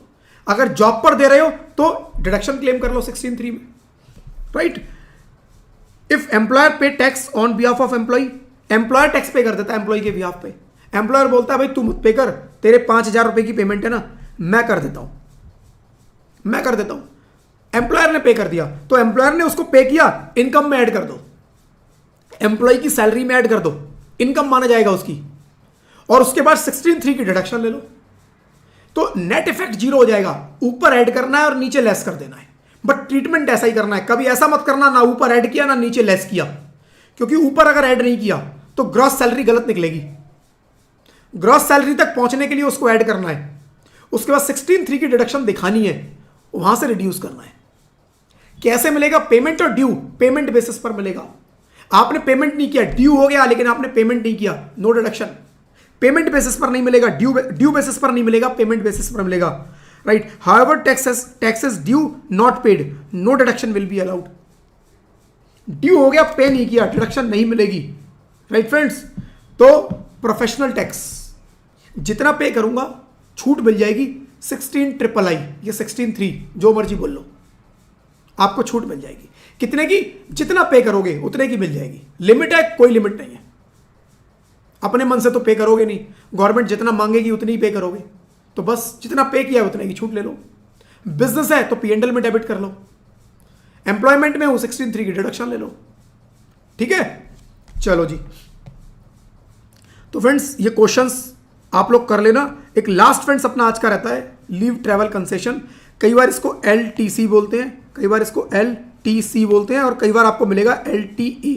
अगर जॉब पर दे रहे हो तो डिडक्शन क्लेम कर लो 16(3) में, right. If employer pay tax on behalf of employee, employer tax pay कर देता है एम्प्लॉय के बिहाफ पे। एम्प्लॉयर बोलता है भाई तू मत पे कर, तेरे 5,000 रुपए की पेमेंट है ना, मैं कर देता हूं, मैं कर देता हूं। एम्प्लॉयर ने पे कर दिया तो एम्प्लॉयर ने उसको पे किया, इनकम में ऐड कर दो, एम्प्लॉय की सैलरी में ऐड कर दो, इनकम माना जाएगा उसकी, और उसके बाद 16(3) की डिडक्शन ले लो, तो नेट इफेक्ट 0 हो जाएगा। ऊपर ऐड करना है और नीचे लेस कर देना है, बट ट्रीटमेंट ऐसा ही करना है, कभी ऐसा मत करना ना ऊपर ऐड किया ना नीचे लेस किया, क्योंकि ऊपर अगर ऐड नहीं किया तो ग्रॉस सैलरी गलत निकलेगी। ग्रॉस सैलरी तक पहुंचने के लिए उसको ऐड करना है, उसके बाद 16(3) की डिडक्शन दिखानी है, वहां से रिड्यूस करना है। कैसे मिलेगा? पेमेंट और ड्यू, पेमेंट बेसिस पर मिलेगा। आपने पेमेंट नहीं किया, ड्यू हो गया, लेकिन आपने पेमेंट नहीं किया, नो डिडक्शन। पेमेंट बेसिस पर नहीं मिलेगा, ड्यू बेसिस पर नहीं मिलेगा, पेमेंट बेसिस पर मिलेगा, right. However taxes due not paid, no deduction will be allowed. Due हो गया, पे नहीं किया, डिडक्शन नहीं मिलेगी, राइट फ्रेंड्स। तो प्रोफेशनल टैक्स जितना पे करूंगा छूट मिल जाएगी, 16(III) या 16(3) जो मर्जी बोल लो, आपको छूट मिल जाएगी। कितने की? जितना पे करोगे उतने की मिल जाएगी। लिमिट है? कोई लिमिट नहीं है, अपने मन से तो पे करोगे नहीं, गवर्नमेंट जितना मांगेगी उतनी ही पे करोगे, तो बस जितना पे किया उतने की छूट ले लो। बिजनेस है तो P&L में डेबिट कर लो, एम्प्लॉयमेंट में हो 16(3) की डिडक्शन ले लो, ठीक है। चलो जी, तो फ्रेंड्स ये क्वेश्चंस आप लोग कर लेना। एक लास्ट फ्रेंड्स अपना आज का रहता है लीव ट्रैवल कंसेशन, कई बार इसको LTC बोलते हैं, कई बार इसको LTC बोलते हैं, और कई बार आपको मिलेगा LTA,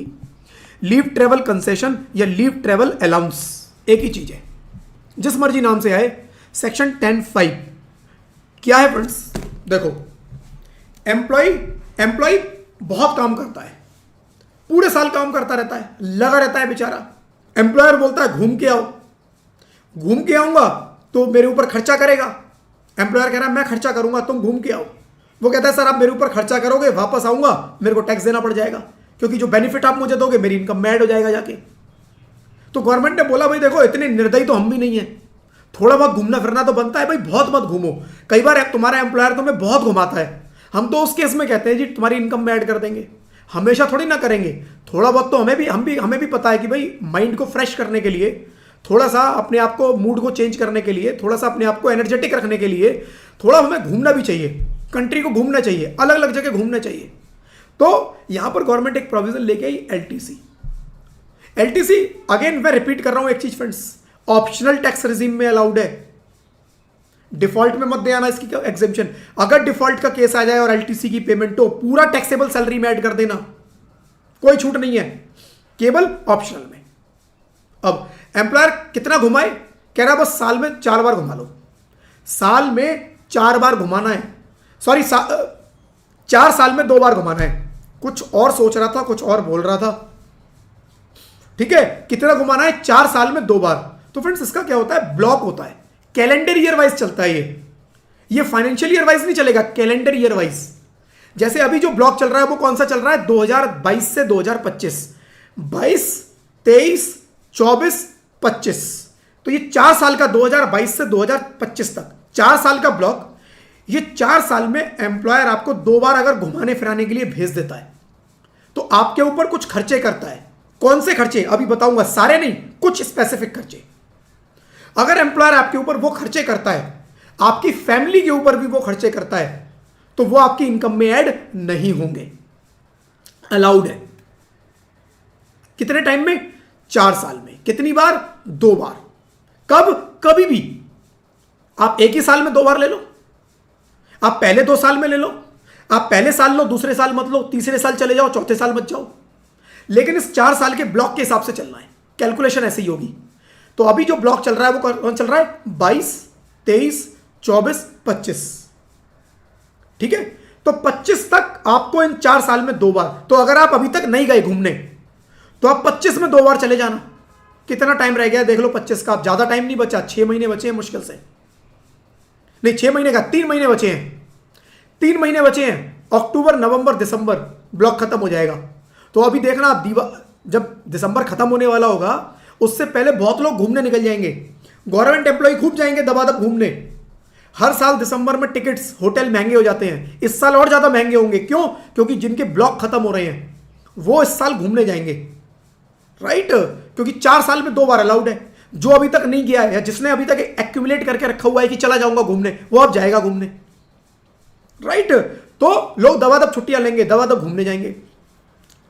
लीव ट्रैवल कंसेशन या लीव ट्रैवल अलाउंस, एक ही चीज है, जिस मर्जी नाम से आए। सेक्शन 10(5) क्या है फ्रेंड्स? देखो, एम्प्लॉय बहुत काम करता है, पूरे साल काम करता रहता है, लगा रहता है बेचारा। एम्प्लॉयर बोलता है घूम के आओ, घूम के आऊंगा तो मेरे ऊपर खर्चा करेगा। एम्प्लॉयर कह रहा है मैं खर्चा करूंगा, तुम घूम के आओ। वो कहता है सर आप मेरे ऊपर खर्चा करोगे, वापस आऊंगा मेरे को टैक्स देना पड़ जाएगा, क्योंकि जो बेनिफिट आप मुझे दोगे मेरी इनकम में ऐड हो जाएगा जाके। तो गवर्नमेंट ने बोला भाई देखो इतने निर्दयी तो हम भी नहीं है, थोड़ा बहुत घूमना फिरना तो बनता है भाई, बहुत मत घूमो। कई बार तुम्हारा एम्प्लॉयर तुम्हें बहुत घुमाता है, हम तो उस केस में कहते हैं जी तुम्हारी इनकम में ऐड कर देंगे, हमेशा थोड़ी ना करेंगे, थोड़ा बहुत तो हमें भी पता है कि भाई माइंड को फ्रेश करने के लिए, थोड़ा सा अपने आप को मूड को चेंज करने के लिए, थोड़ा सा अपने आप को एनर्जेटिक रखने के लिए थोड़ा हमें घूमना भी चाहिए, कंट्री को घूमना चाहिए, अलग अलग जगह घूमना चाहिए। तो यहां पर गवर्नमेंट एक प्रोविजन लेके आई LTC। अगेन मैं रिपीट कर रहा हूं एक चीज फ्रेंड्स, ऑप्शनल टैक्स रिजीम में अलाउड है, डिफॉल्ट में मत दे आना इसकी एग्जेम्पशन। अगर डिफॉल्ट का केस आ जाए और LTC की पेमेंट हो, पूरा टैक्सेबल सैलरी में ऐड कर देना, कोई छूट नहीं है, केवल ऑप्शनल में। अब एम्प्लॉयर कितना घुमाए? कह रहा बस साल में 4 बार घुमा लो, साल में 4 बार घुमाना है, सॉरी 4 साल में 2 बार घुमाना है। कुछ और सोच रहा था, कुछ और बोल रहा था, ठीक है। कितना घुमाना है? 4 साल में 2 बार। तो फ्रेंड्स इसका क्या होता है? ब्लॉक होता है, कैलेंडर ईयर वाइज चलता है ये फाइनेंशियल ईयर वाइज नहीं चलेगा, कैलेंडर ईयर वाइज। जैसे अभी जो ब्लॉक चल रहा है वो कौन सा चल रहा है? 2022 से 2025, 22, 23, 24, 25। तो ये 4 साल का 2022 से 2025 तक 4 साल का ब्लॉक, ये 4 साल में एम्प्लॉयर आपको 2 बार अगर घुमाने फिराने के लिए भेज देता है तो आपके ऊपर कुछ खर्चे करता है। कौन से खर्चे? अभी बताऊंगा, सारे नहीं, कुछ स्पेसिफिक खर्चे। अगर एम्प्लॉयर आपके ऊपर वो खर्चे करता है, आपकी फैमिली के ऊपर भी वो खर्चे करता है, तो वो आपकी इनकम में ऐड नहीं होंगे, अलाउड है। कितने टाइम में? 4 साल में। कितनी बार? 2 बार। कब? कभी भी। आप एक ही साल में 2 बार ले लो, आप पहले 2 साल में ले लो, आप पहले साल लो, दूसरे साल मत लो, तीसरे साल चले जाओ, चौथे साल मत जाओ, लेकिन इस 4 साल के ब्लॉक के हिसाब से चलना है। कैलकुलेशन ऐसी ही होगी। तो अभी जो ब्लॉक चल रहा है वो कौन चल रहा है? 22, 23, 24, 25। ठीक है, तो 25 तक आपको इन 4 साल में 2 बार, तो अगर आप अभी तक नहीं गए घूमने तो आप 25 में 2 बार चले जाना। कितना टाइम रह गया देख लो 25 का, आप ज्यादा टाइम नहीं बचा, 6 महीने बचे हैं मुश्किल से, नहीं 6 महीने का 3 महीने बचे हैं, 3 महीने बचे हैं, अक्टूबर नवंबर दिसंबर ब्लॉक खत्म हो जाएगा। तो अभी देखना आप जब दिसंबर खत्म होने वाला होगा उससे पहले बहुत लोग घूमने निकल जाएंगे, गवर्नमेंट एम्प्लॉय खूब जाएंगे दबादब घूमने। हर साल दिसंबर में टिकट्स होटल महंगे हो जाते हैं, इस साल और ज्यादा महंगे होंगे। क्यों? क्योंकि जिनके ब्लॉक खत्म हो रहे हैं वो इस साल घूमने जाएंगे, राइट? क्योंकि 4 साल में 2 बार अलाउड है। जो अभी तक नहीं गया है या जिसने अभी तक एक्यूमुलेट करके रखा हुआ है कि चला जाऊंगा घूमने, वो अब जाएगा घूमने, राइट? तो लोग दबादब छुट्टियां लेंगे, दबादब घूमने जाएंगे।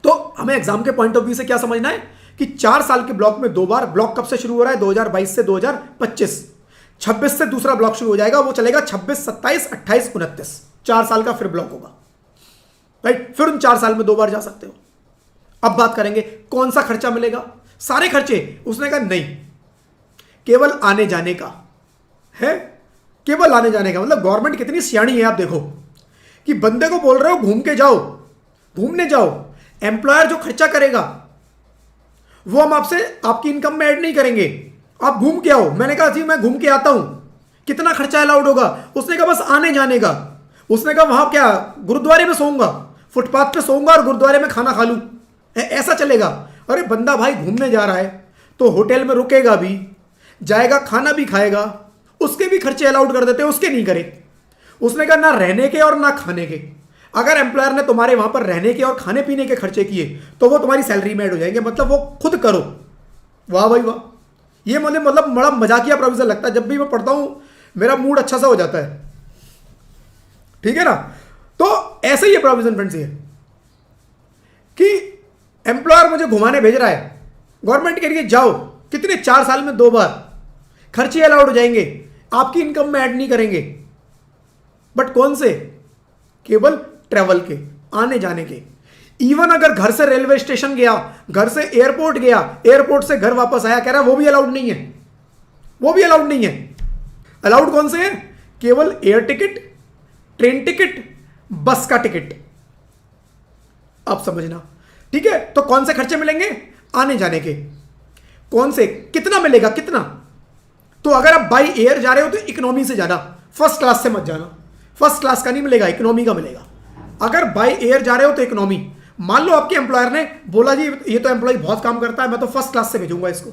तो हमें एग्जाम के पॉइंट ऑफ व्यू से क्या समझना है कि 4 साल के ब्लॉक में 2 बार, ब्लॉक कब से शुरू हो रहा है? 2022 से 2025। 26 से दूसरा ब्लॉक शुरू हो जाएगा, वो चलेगा 26, 27, 28, 29। 4 साल का फिर ब्लॉक होगा, राइट? फिर उन 4 साल में 2 बार जा सकते हो। अब बात करेंगे कौन सा खर्चा मिलेगा? सारे खर्चे। उसने कहा नहीं, केवल आने जाने का है, केवल आने जाने का। मतलब गवर्नमेंट कितनी सियाणी है, आप देखो कि बंदे को बोल रहे हो घूम के जाओ, घूमने जाओ, एम्प्लॉयर जो खर्चा करेगा वो हम आपसे आपकी इनकम में ऐड नहीं करेंगे, आप घूम के आओ। मैंने कहा जी मैं घूम के आता हूं, कितना खर्चा अलाउड होगा? उसने कहा बस आने जाने का। उसने कहा वहां क्या गुरुद्वारे में सोऊंगा, फुटपाथ पे सोऊंगा और गुरुद्वारे में खाना खा लूं, ऐसा चलेगा? अरे बंदा भाई घूमने जा रहा है तो होटल में रुकेगा भी, जाएगा, खाना भी खाएगा, उसके भी खर्चे अलाउड कर देते हैं, उसके नहीं करे। उसने कहा ना रहने के और ना खाने के। अगर एम्प्लॉयर ने तुम्हारे वहां पर रहने के और खाने पीने के खर्चे किए तो वो तुम्हारी सैलरी में ऐड हो जाएंगे, मतलब वो खुद करो। वाह भाई वाह, ये मुझे मतलब बड़ा मजाकिया प्रोविजन लगता है। जब भी मैं पढ़ता हूं मेरा मूड अच्छा सा हो जाता है, ठीक है ना? तो ऐसे ही ये प्रोविजन फ्रेंड्स ये कि एम्प्लॉयर मुझे घुमाने भेज रहा है, गवर्नमेंट के लिए जाओ, कितने 4 साल में 2 बार, खर्चे अलाउड हो जाएंगे, आपकी इनकम में ऐड नहीं करेंगे। बट कौन से? केवल ट्रेवल के, आने जाने के। इवन अगर घर से रेलवे स्टेशन गया, घर से एयरपोर्ट गया, एयरपोर्ट से घर वापस आया, कह रहा है वो भी अलाउड नहीं है, वो भी अलाउड नहीं है। अलाउड कौन से हैं? केवल एयर टिकट, ट्रेन टिकट, बस का टिकट। आप समझना, ठीक है? तो कौन से खर्चे मिलेंगे? आने जाने के। कौन से? कितना मिलेगा? कितना? तो अगर आप बाई एयर जा रहे हो तो इकोनॉमी से जाना, फर्स्ट क्लास से मत जाना। फर्स्ट क्लास का नहीं मिलेगा, इकोनॉमी का मिलेगा। अगर बाई एयर जा रहे हो तो इकोनॉमी। मान लो आपके एम्प्लॉयर ने बोला जी ये तो एम्प्लॉय बहुत काम करता है, मैं तो फर्स्ट क्लास से भेजूंगा इसको।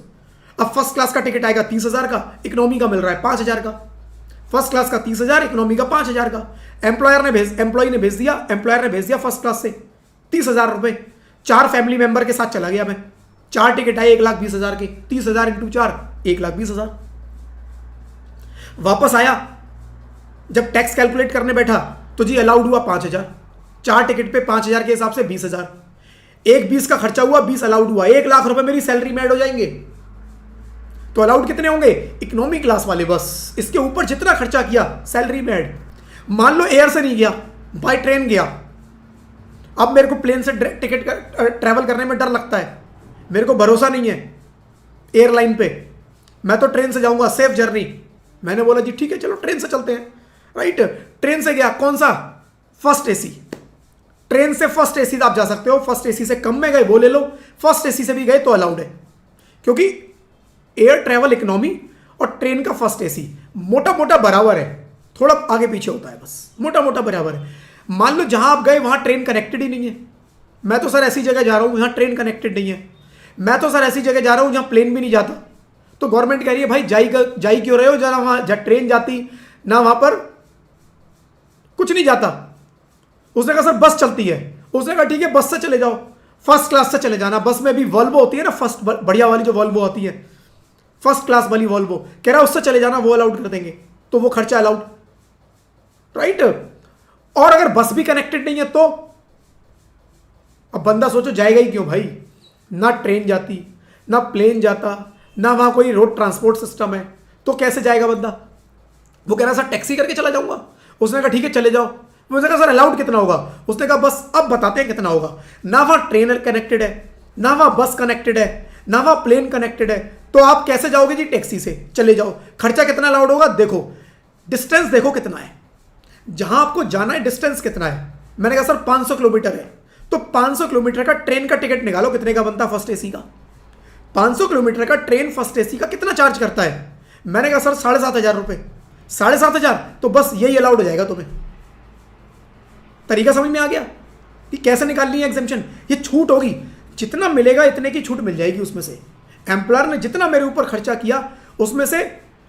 अब फर्स्ट क्लास का टिकट आएगा 30,000 का, इकोनॉमी का मिल रहा है 5,000 का। फर्स्ट क्लास का 30,000, इकोनॉमी का 5,000 का। एम्प्लॉय ने भेज दिया फर्स्ट क्लास से 30,000 रुपए। 4 फैमिली मेंबर के साथ चला गया मैं, 4 टिकट आए 1,20,000 के, 30,000 इंटू 4, 1,20,000। वापस आया, जब टैक्स कैलकुलेट करने बैठा तो जी अलाउड हुआ 5,000। 4 टिकट पे 5,000 के हिसाब से 20,000। 1,20 का खर्चा हुआ, 20 अलाउड हुआ, 1,00,000 रुपए मेरी सैलरी में ऐड हो जाएंगे। तो अलाउड कितने होंगे? इकोनॉमी क्लास वाले बस। इसके ऊपर जितना खर्चा किया सैलरी में ऐड। मान लो एयर से नहीं गया, बाय ट्रेन गया। अब मेरे को प्लेन से टिकट ट्रैवल करने में डर लगता है, मेरे को भरोसा नहीं है एयरलाइन पे, मैं तो ट्रेन से जाऊंगा, सेफ जर्नी। मैंने बोला जी ठीक है चलो ट्रेन से चलते हैं, राइट? ट्रेन से गया, कौन सा? First AC. ट्रेन से फर्स्ट एसी आप जा सकते हो, फर्स्ट एसी से कम में गए वो ले लो, फर्स्ट एसी से भी गए तो अलाउड है। क्योंकि एयर ट्रैवल इकोनॉमी और ट्रेन का फर्स्ट एसी मोटा मोटा बराबर है, थोड़ा आगे पीछे होता है बस, मोटा मोटा बराबर है। मान लो जहां आप गए वहां ट्रेन कनेक्टेड ही नहीं है। मैं तो सर ऐसी जगह जा रहा हूं जहां ट्रेन कनेक्टेड नहीं है, मैं तो सर ऐसी जगह जा रहा हूं जहां प्लेन भी नहीं जाता। तो गवर्नमेंट कह रही है भाई जाई क्यों रहे हो, जरा वहां जहां ट्रेन जाती ना वहां पर कुछ नहीं जाता। उसने कहा सर बस चलती है। उसने कहा ठीक है बस से चले जाओ, फर्स्ट क्लास से चले जाना। बस में भी वॉल्वो होती है ना, फर्स्ट बढ़िया वाली जो वॉल्वो होती है, फर्स्ट क्लास वाली वॉल्वो, कह रहा उससे चले जाना, वो अलाउड कर देंगे, तो वो खर्चा अलाउड, राइट? और अगर बस भी कनेक्टेड नहीं है तो अब बंदा सोचो जाएगा ही क्यों भाई? ना ट्रेन जाती, ना प्लेन जाता, ना वहां कोई रोड ट्रांसपोर्ट सिस्टम है, तो कैसे जाएगा बंदा? वो कह रहा सर टैक्सी करके चला जाऊंगा। उसने कहा ठीक है चले जाओ। मुझे कहा सर अलाउड कितना होगा? उसने कहा बस अब बताते हैं कितना होगा। ना वहां ट्रेन कनेक्टेड है, ना वहां बस कनेक्टेड है, ना वहां प्लेन कनेक्टेड है, तो आप कैसे जाओगे जी? टैक्सी से चले जाओ। खर्चा कितना अलाउड होगा? देखो डिस्टेंस देखो कितना है, जहां आपको जाना है डिस्टेंस कितना है। मैंने कहा सर 500 किलोमीटर है, तो 500 किलोमीटर का ट्रेन का टिकट निकालो, कितने का बनता फर्स्ट एसी का? 500 किलोमीटर का ट्रेन फर्स्ट एसी का कितना चार्ज करता है? मैंने कहा सर 7,500 रुपए। 7,500, तो बस यही अलाउड हो जाएगा तुम्हें। तरीका समझ में आ गया कि कैसे निकालनी है एग्जेम्पशन? ये छूट होगी, जितना मिलेगा इतने की छूट मिल जाएगी उसमें से। एम्प्लॉयर ने जितना मेरे ऊपर खर्चा किया उसमें से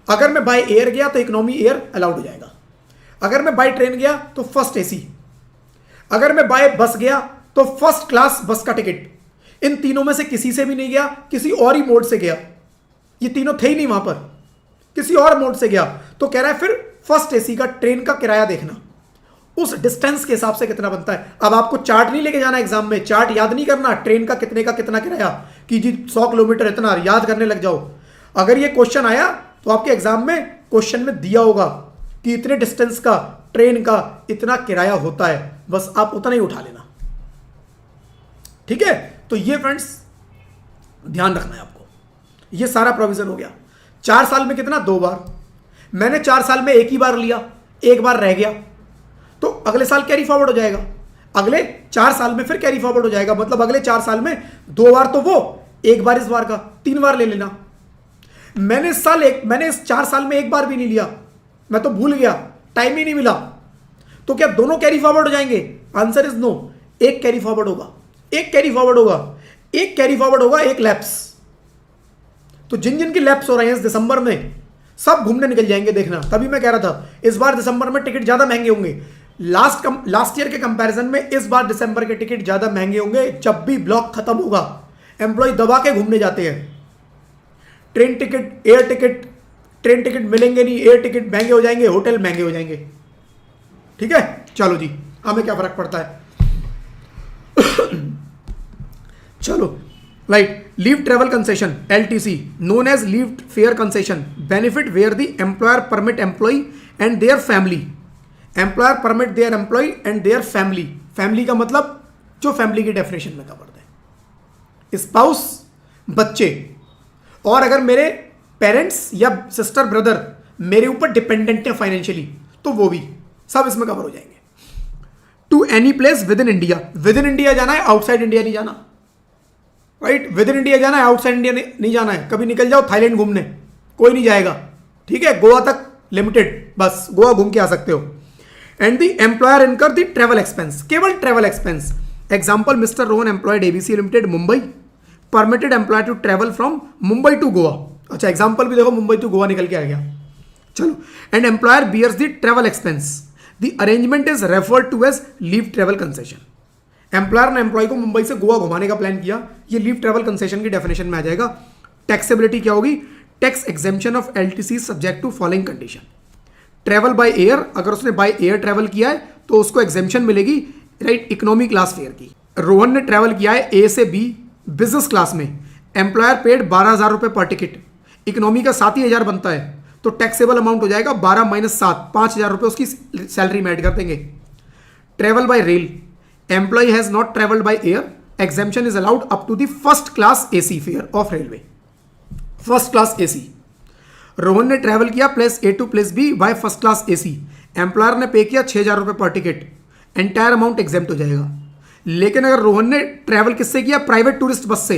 अगर मैं बाय एयर गया तो इकोनॉमी एयर अलाउड हो जाएगा, अगर मैं बाय ट्रेन गया तो फर्स्ट एसी, अगर मैं बाय बस गया तो फर्स्ट क्लास बस का टिकट। इन तीनों में से किसी से भी नहीं गया, किसी और ही मोड से गया, ये तीनों थे ही नहीं वहां पर, किसी और मोड से गया, तो कह रहा है फिर फर्स्ट एसी का ट्रेन का किराया देखना, उस डिस्टेंस के हिसाब से कितना बनता है। अब आपको चार्ट नहीं लेके जाना एग्जाम में, चार्ट याद नहीं करना, ट्रेन का कितना किराया कि जी 100 किलोमीटर इतना याद करने लग जाओ। अगर ये क्वेश्चन आया तो आपके एग्जाम में क्वेश्चन में दिया होगा कि इतने डिस्टेंस का ट्रेन का इतना किराया होता है, बस आप उतना ही उठा लेना। ठीक है, तो ये फ्रेंड्स ध्यान रखना है आपको। ये सारा प्रोविजन हो गया। 4 साल में कितना? 2 बार। मैंने 4 साल में एक ही बार लिया, एक बार रह गया, तो अगले साल कैरी फॉरवर्ड हो जाएगा, अगले 4 साल में फिर कैरी फॉरवर्ड हो जाएगा। मतलब अगले 4 साल में 2 बार तो वो, एक बार इस बार का, 3 बार ले लेना। मैंने इस 4 साल में एक बार भी नहीं लिया, मैं तो भूल गया, टाइम ही नहीं मिला, तो क्या दोनों कैरी फॉरवर्ड हो जाएंगे? Answer is no. एक कैरी फॉरवर्ड होगा, एक कैरी फॉरवर्ड होगा, एक कैरी फॉरवर्ड होगा, एक लैप्स। तो जिन जिन की लैप्स हो रहे हैं इस दिसंबर में, सब घूमने निकल जाएंगे, देखना। तभी मैं कह रहा था इस बार दिसंबर में टिकट ज्यादा महंगे होंगे। लास्ट ईयर के कंपैरिजन में इस बार दिसंबर के टिकट ज्यादा महंगे होंगे। जब भी ब्लॉक खत्म होगा, एम्प्लॉय दबा के घूमने जाते हैं। Train ticket, air ticket, train ticket मिलेंगे नहीं, एयर टिकट महंगे हो जाएंगे, होटल महंगे हो जाएंगे। ठीक है, चलो जी, हमें क्या फर्क पड़ता है। चलो, right. Leave travel concession, LTC, known as leave fare concession, benefit where the employer permit employee and their family. Employer permit their employee and their family. Family का मतलब जो फैमिली की डेफिनेशन में कवर है, स्पाउस, बच्चे, और अगर मेरे पेरेंट्स या सिस्टर ब्रदर मेरे ऊपर डिपेंडेंट है फाइनेंशियली, तो वो भी सब इसमें कवर हो जाएंगे। To any place within India. Within India जाना है, आउटसाइड इंडिया नहीं जाना। राइट, विद इन इंडिया जाना है, आउटसाइड इंडिया नहीं जाना है। कभी निकल जाओ थाईलैंड घूमने, कोई नहीं जाएगा। ठीक है, गोवा तक लिमिटेड, बस गोवा घूम के आ सकते हो। And the employer incur the travel expense, केवल travel expense. Example, mister Rohan employed ABC limited Mumbai, permitted employee to travel from Mumbai to Goa. अच्छा, एग्जाम्पल भी देखो, मुंबई टू गोवा निकल के आ गया। चलो, and employer bears the travel expense, the arrangement is referred to as leave travel concession. Employer ने employee को मुंबई से गोवा घुमाने का प्लान किया, ये लीव ट्रेवल कंसेशन की डेफिनेशन में आ जाएगा। टैक्सेबिलिटी क्या होगी? Tax exemption of LTC subject to following condition. Travel by air, अगर उसने बाय एयर ट्रेवल किया है तो उसको एग्जेम्पशन मिलेगी, राइट, इकोनॉमी क्लास फेयर की। रोहन ने ट्रेवल किया है A से B बिजनेस क्लास में, एम्प्लॉयर पेड 12,000 रुपये पर टिकट, इकोनॉमी का 7,000 बनता है, तो टैक्सेबल अमाउंट हो जाएगा 12 - 7, 5,000 रुपये उसकी सैलरी में ऐड कर देंगे। Travel by rail, employee has not travelled by air, exemption is allowed up to the first class AC fare of railway, first class AC। Rohan ने ट्रेवल किया place A to place B by first class AC, employer ने pay किया 6,000 रुपये पर ticket, entire amount exempt हो जाएगा। लेकिन अगर रोहन ने ट्रेवल किससे किया? प्राइवेट टूरिस्ट बस से,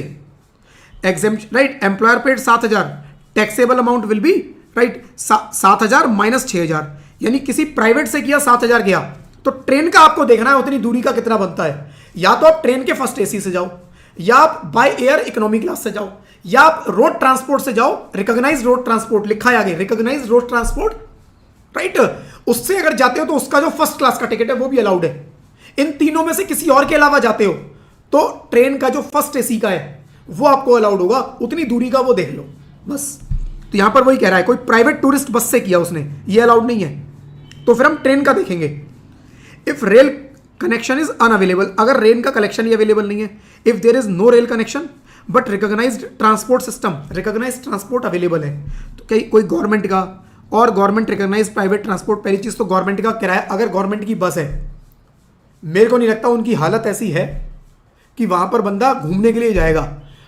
exemption, right, employer paid 7,000, taxable amount will be, right, 7,000 - 6,000, यानी किसी प्राइवेट से किया 7,000 गया, तो ट्रेन का आपको देखना है उतनी दूरी का कितना बनता है। या तो आप ट्रेन के फर्स्ट AC से जाओ, या आप बाय एयर इकोनॉमी क्लास से जाओ, या आप रोड ट्रांसपोर्ट से जाओ, रिकॉग्नाइज रोड ट्रांसपोर्ट लिखा है आगे, रिकॉग्नाइज रोड ट्रांसपोर्ट, राइट, उससे अगर जाते हो तो उसका जो फर्स्ट क्लास का टिकट है वो भी अलाउड है। इन तीनों में से किसी और के अलावा जाते हो तो ट्रेन का जो फर्स्ट AC का है वो आपको अलाउड होगा, उतनी दूरी का वो देख लो बस। तो यहां पर वही कह रहा है, कोई प्राइवेट टूरिस्ट बस से किया उसने, ये अलाउड नहीं है, तो फिर हम ट्रेन का देखेंगे। If rail connection is unavailable, अगर रेल का कनेक्शन ही अवेलेबल नहीं है, if there is no rail connection but recognised transport system, recognised transport available है, तो कोई गवर्नमेंट का और गवर्नमेंट रिकॉग्नाइज्ड प्राइवेट ट्रांसपोर्ट, पहली चीज तो गवर्नमेंट का किराया, अगर गवर्नमेंट की बस है, मेरे को नहीं लगता उनकी हालत ऐसी है कि वहां पर बंदा घूमने के लिए जाएगा।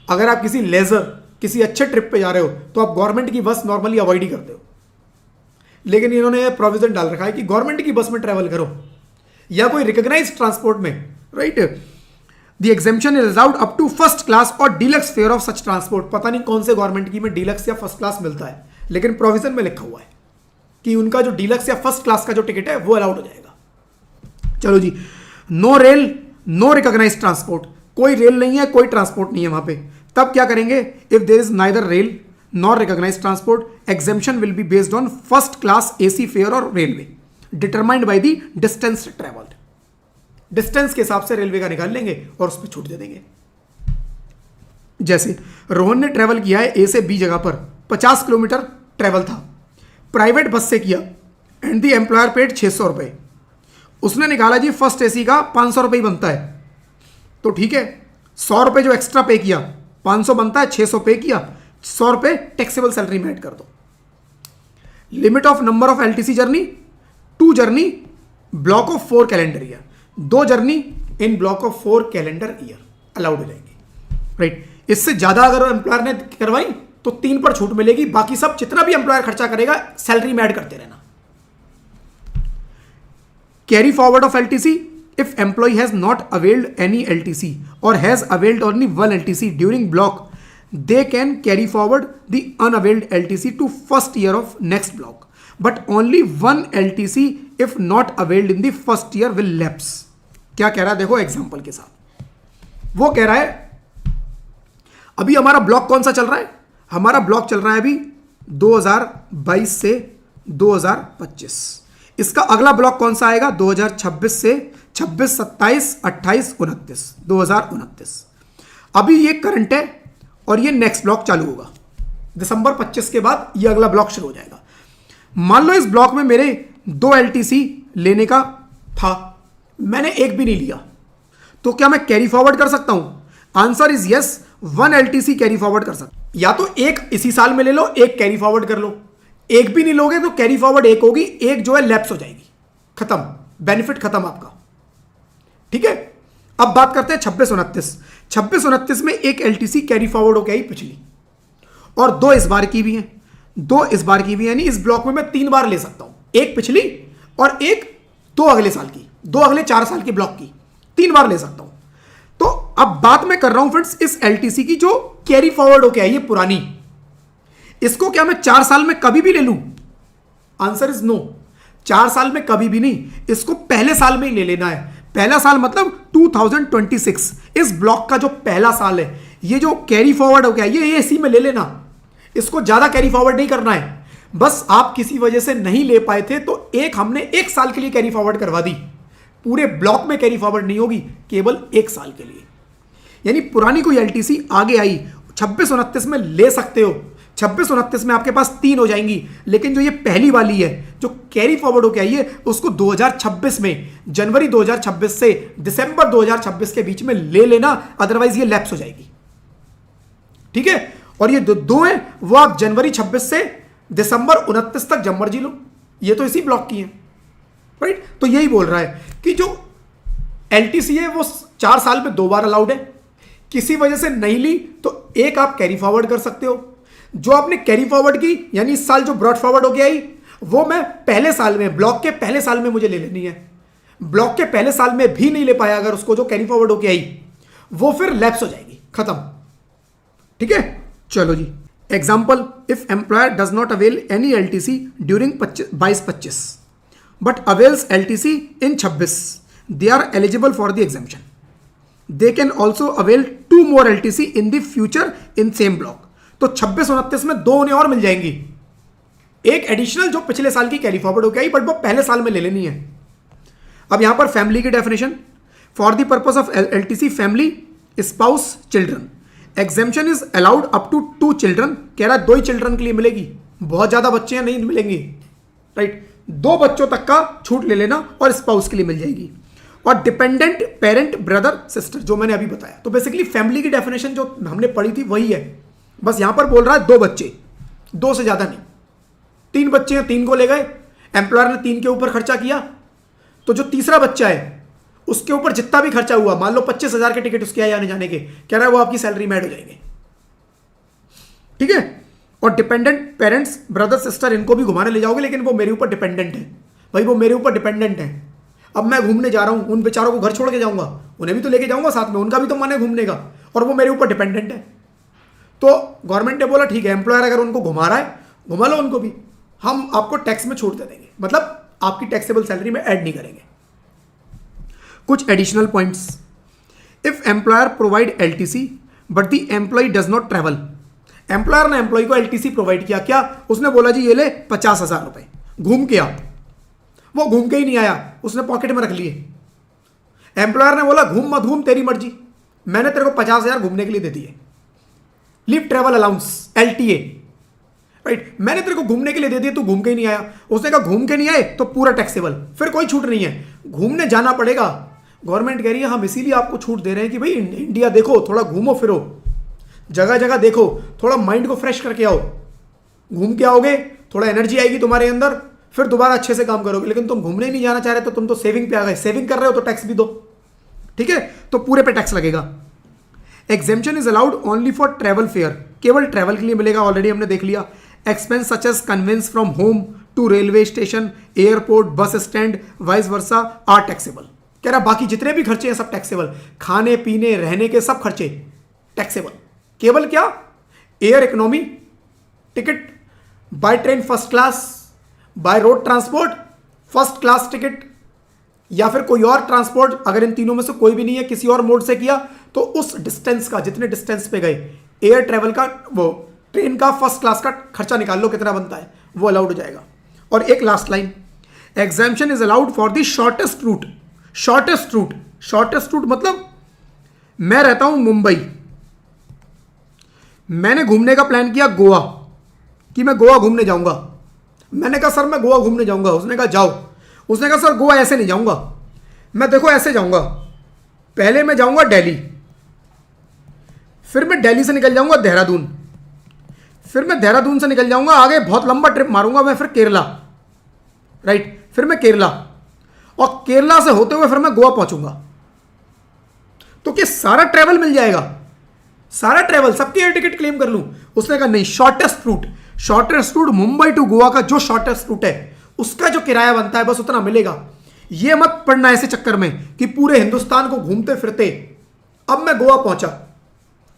अगर आप किसी लेजर किसी अच्छे ट्रिप पे जा रहे हो तो आप गवर्नमेंट की बस नॉर्मली अवॉइड ही करते हो, लेकिन इन्होंने प्रोविजन डाल रखा है कि गवर्नमेंट की बस में ट्रेवल करो या कोई रिकॉग्नाइज्ड ट्रांसपोर्ट में, right. The exemption is allowed up to first class और deluxe fare of such transport. पता नहीं कौन से गवर्नमेंट की में डीलक्स या फर्स्ट क्लास मिलता है, लेकिन प्रोविजन में लिखा हुआ है कि उनका जो डीलक्स या फर्स्ट क्लास का जो टिकट है वो अलाउड हो जाएगा। चलो जी, no rail no recognised transport, कोई रेल नहीं है कोई ट्रांसपोर्ट नहीं है वहां पे, तब क्या करेंगे? If there is neither rail nor recognised transport, exemption will be based on first class AC fare और railway determined by the distance travelled. Distance के हिसाब से रेलवे का निकाल लेंगे और उस पर छूट दे देंगे। जैसे रोहन ने ट्रेवल किया है ए से बी जगह पर, 50 किलोमीटर ट्रेवल था, प्राइवेट बस से किया एंड दी एम्प्लॉयर पेड 600 रुपये। उसने निकाला जी फर्स्ट एसी का 500 रुपये ही बनता है, तो ठीक है 100 रुपये जो एक्स्ट्रा पे किया, 500 बनता है, 600 पे किया, 100 रुपये टैक्सेबल सैलरी में ऐड कर दो। Limit of number of LTC journey 2 journey block of 4 calendar year, 2 journey in block of 4 calendar year allowed हो जाएंगे, राइट। इससे ज्यादा अगर एम्प्लॉयर ने करवाई तो 3 पर छूट मिलेगी, बाकी सब जितना भी एम्प्लॉयर खर्चा करेगा सैलरी में ऐड करते रहना। Carry forward of LTC if employee has not availed any LTC और has availed only 1 LTC during block, they can carry forward the unavailed LTC to first year of next block, but only 1 LTC if not availed in the first year will lapse। क्या कह रहा है देखो example के साथ, वो कह रहा है अभी हमारा ब्लॉक कौन सा चल रहा है? हमारा ब्लॉक चल रहा है अभी 2022 से 2025। इसका अगला ब्लॉक कौन सा आएगा? 2026 से 26, 27, 28, 29, 2029। अभी ये करंट है और ये नेक्स्ट ब्लॉक चालू होगा दिसंबर 25 के बाद, ये अगला ब्लॉक शुरू हो जाएगा। मान लो इस ब्लॉक में मेरे 2 एलटीसी लेने का था, मैंने एक भी नहीं लिया, तो क्या मैं कैरी फॉरवर्ड कर सकता हूं? Answer is yes, 1 LTC carry forward कर सकता। या तो एक इसी साल में ले लो, एक कैरी फॉरवर्ड कर लो, एक भी नहीं लोगे तो कैरी फॉरवर्ड एक होगी, एक जो है लैप्स हो जाएगी, खत्म, बेनिफिट खत्म आपका, ठीक है। अब बात करते हैं 26-29। 26-29 में एक एलटीसी कैरी फॉरवर्ड हो गई पिछली, और 2 इस बार की भी हैं, 2 इस बार की भी, यानी इस ब्लॉक में मैं 3 बार ले सकता हूं, एक पिछली और एक 2 अगले साल की, 2 अगले 4 साल की ब्लॉक की 3 बार ले सकता हूं। तो अब बात मैं कर रहा हूं फ्रेंड्स इस एलटीसी की जो कैरी फॉरवर्ड हो गया है, ये पुरानी, इसको क्या मैं 4 साल में कभी भी ले लूं? आंसर इज नो, 4 साल में कभी भी नहीं, इसको पहले साल में ही ले लेना है। पहला साल मतलब 2026, इस ब्लॉक का जो पहला साल है, ये जो कैरी फॉरवर्ड हो गया ये इसी में ले लेना, इसको ज्यादा कैरी फॉरवर्ड नहीं करना है। बस आप किसी वजह से नहीं ले पाए थे तो हमने 1 साल के लिए कैरी फॉरवर्ड करवा दी, पूरे ब्लॉक में कैरी फॉरवर्ड नहीं होगी, केवल 1 साल के लिए। यानी पुरानी कोई एलटीसी आगे आई 26-29 में ले सकते हो, 26-29 में आपके पास 3 हो जाएंगी, लेकिन जो ये पहली वाली है जो कैरी फॉरवर्ड होकर आई है उसको 2026 में, जनवरी 2026 से दिसंबर 2026 के बीच में ले लेना, अदरवाइज ये लैप्स हो जाएगी, ठीक है। और ये दो है वो आप जनवरी 26 से दिसंबर 29 तक जब मर्जी लो, ये तो इसी ब्लॉक की है, राइट। तो यही बोल रहा है कि जो एलटीसी है वो 4 साल में 2 बार अलाउड है, किसी वजह से नहीं ली तो एक आप कैरी फॉरवर्ड कर सकते हो। जो आपने कैरी फॉरवर्ड की यानी इस साल जो ब्रॉड फॉरवर्ड हो गया आई, वो मैं पहले साल में, ब्लॉक के पहले साल में मुझे ले लेनी है। ब्लॉक के पहले साल में भी नहीं ले पाया अगर उसको, जो कैरी फॉरवर्ड होके आई वो फिर लैप्स हो जाएगी, खत्म, ठीक है। चलो जी, example, if employer does not avail any LTC during 22-25 but avails LTC in 26, they are eligible for the exemption. They can also avail 2 more LTC in the future in same block. तो 26-29 में 2 उन्हें और मिल जाएंगी, एक additional जो पिछले साल की कैरी फॉरवर्ड हो गई बट वो पहले साल में ले लेनी है। अब यहां पर फैमिली की definition, for the purpose of LTC family spouse children, exemption is allowed up to 2 children. कह रहा है 2 ही चिल्ड्रन के लिए मिलेगी, बहुत ज्यादा बच्चे हैं नहीं मिलेंगी, राइट। 2 बच्चों तक का छूट ले लेना और स्पाउस के लिए मिल जाएगी। और डिपेंडेंट पेरेंट ब्रदर सिस्टर जो मैंने अभी बताया। तो बेसिकली फैमिली की डेफिनेशन जो हमने पढ़ी थी वही है, बस यहां पर बोल रहा है 2 बच्चे, 2 से ज्यादा नहीं। 3 बच्चे हैं, 3 को ले गए, एम्प्लॉयर ने 3 के ऊपर खर्चा किया, तो जो तीसरा बच्चा है उसके ऊपर जितना भी खर्चा हुआ, मान लो 25,000 के टिकट उसके आने जाने के, कह रहा है वो आपकी सैलरी में ऐड हो जाएंगे, ठीक है। और डिपेंडेंट पेरेंट्स, ब्रदर सिस्टर, इनको भी घुमाने ले जाओगे, लेकिन वो मेरे ऊपर डिपेंडेंट है भाई, वो मेरे ऊपर डिपेंडेंट है। अब मैं घूमने जा रहा हूं, उन बेचारों को घर छोड़ के जाऊंगा, उन्हें भी तो लेके जाऊंगा साथ में, उनका भी तो मन है घूमने का, और वो मेरे ऊपर डिपेंडेंट है। तो गवर्नमेंट ने बोला ठीक है, एम्प्लॉयर अगर उनको घुमा रहा है, घुमा लो उनको भी, हम आपको टैक्स में छूट दे देंगे, मतलब आपकी टैक्सेबल सैलरी में ऐड नहीं करेंगे। कुछ additional points, if employer provide LTC but the employee does not travel, employer ने एम्प्लॉय को एलटीसी प्रोवाइड किया, क्या उसने बोला जी ये ले 50,000 रुपए, घूम के आ, वो घूम के ही नहीं आया, उसने पॉकेट में रख लिए। एम्प्लॉयर ने बोला घूम मत घूम तेरी मर्जी, मैंने तेरे को 50,000 घूमने के लिए दे दिए, leave travel allowance LTA, right, मैंने तेरे को घूमने के लिए दे दिए, तू घूम के ही नहीं आया। उसने कहा घूम के नहीं आए तो पूरा टैक्सेबल, फिर कोई छूट नहीं है, घूमने जाना पड़ेगा। गवर्नमेंट कह रही है हम इसीलिए आपको छूट दे रहे हैं कि भाई इंडिया देखो, थोड़ा घूमो फिरो, जगह जगह देखो, थोड़ा माइंड को फ्रेश करके आओ, घूम के आओगे थोड़ा एनर्जी आएगी तुम्हारे अंदर, फिर दोबारा अच्छे से काम करोगे। लेकिन तुम घूमने नहीं जाना चाह रहे तो तुम तो सेविंग पे आ गए, सेविंग कर रहे हो तो टैक्स भी दो, ठीक है, तो पूरे पे टैक्स लगेगा। Exemption is allowed only for travel fare, केवल ट्रैवल के लिए मिलेगा, ऑलरेडी हमने देख लिया। Expense such as conveyance from home to railway station, airport, bus stand, vice versa are taxable. कह रहा बाकी जितने भी खर्चे हैं सब टैक्सेबल, खाने पीने रहने के सब खर्चे टैक्सेबल, केवल क्या air economy ticket, by train first class, by road transport first class ticket, या फिर कोई और ट्रांसपोर्ट, अगर इन तीनों में से कोई भी नहीं है, किसी और मोड से किया तो उस डिस्टेंस का, जितने डिस्टेंस पे गए, एयर ट्रेवल का, वो ट्रेन का फर्स्ट क्लास का खर्चा निकाल लो कितना बनता है, वो अलाउड हो जाएगा। और एक last line, exemption is allowed for the shortest route, shortest route, shortest root मतलब मैं रहता हूं मुंबई, मैंने घूमने का प्लान किया गोवा, कि मैं गोवा घूमने जाऊंगा, मैंने कहा सर मैं गोवा घूमने जाऊंगा, उसने कहा जाओ, उसने कहा सर गोवा ऐसे नहीं जाऊंगा, मैं देखो ऐसे जाऊंगा, पहले मैं जाऊंगा दिल्ली, फिर मैं दिल्ली से निकल जाऊंगा देहरादून, फिर मैं देहरादून से निकल जाऊंगा आगे, बहुत लंबा ट्रिप मारूंगा मैं, फिर केरला, राइट, फिर मैं केरला, और केरला से होते हुए फिर मैं गोवा पहुंचूंगा। तो क्या सारा ट्रेवल मिल जाएगा, सारा ट्रेवल, सबके एयर टिकट क्लेम कर लूं? उसने कहा नहीं, shortest route, shortest route Mumbai to Goa का जो शॉर्टेस्ट रूट है उसका जो किराया बनता है बस उतना मिलेगा। यह मत पड़ना ऐसे चक्कर में कि पूरे हिंदुस्तान को घूमते फिरते अब मैं गोवा पहुंचा,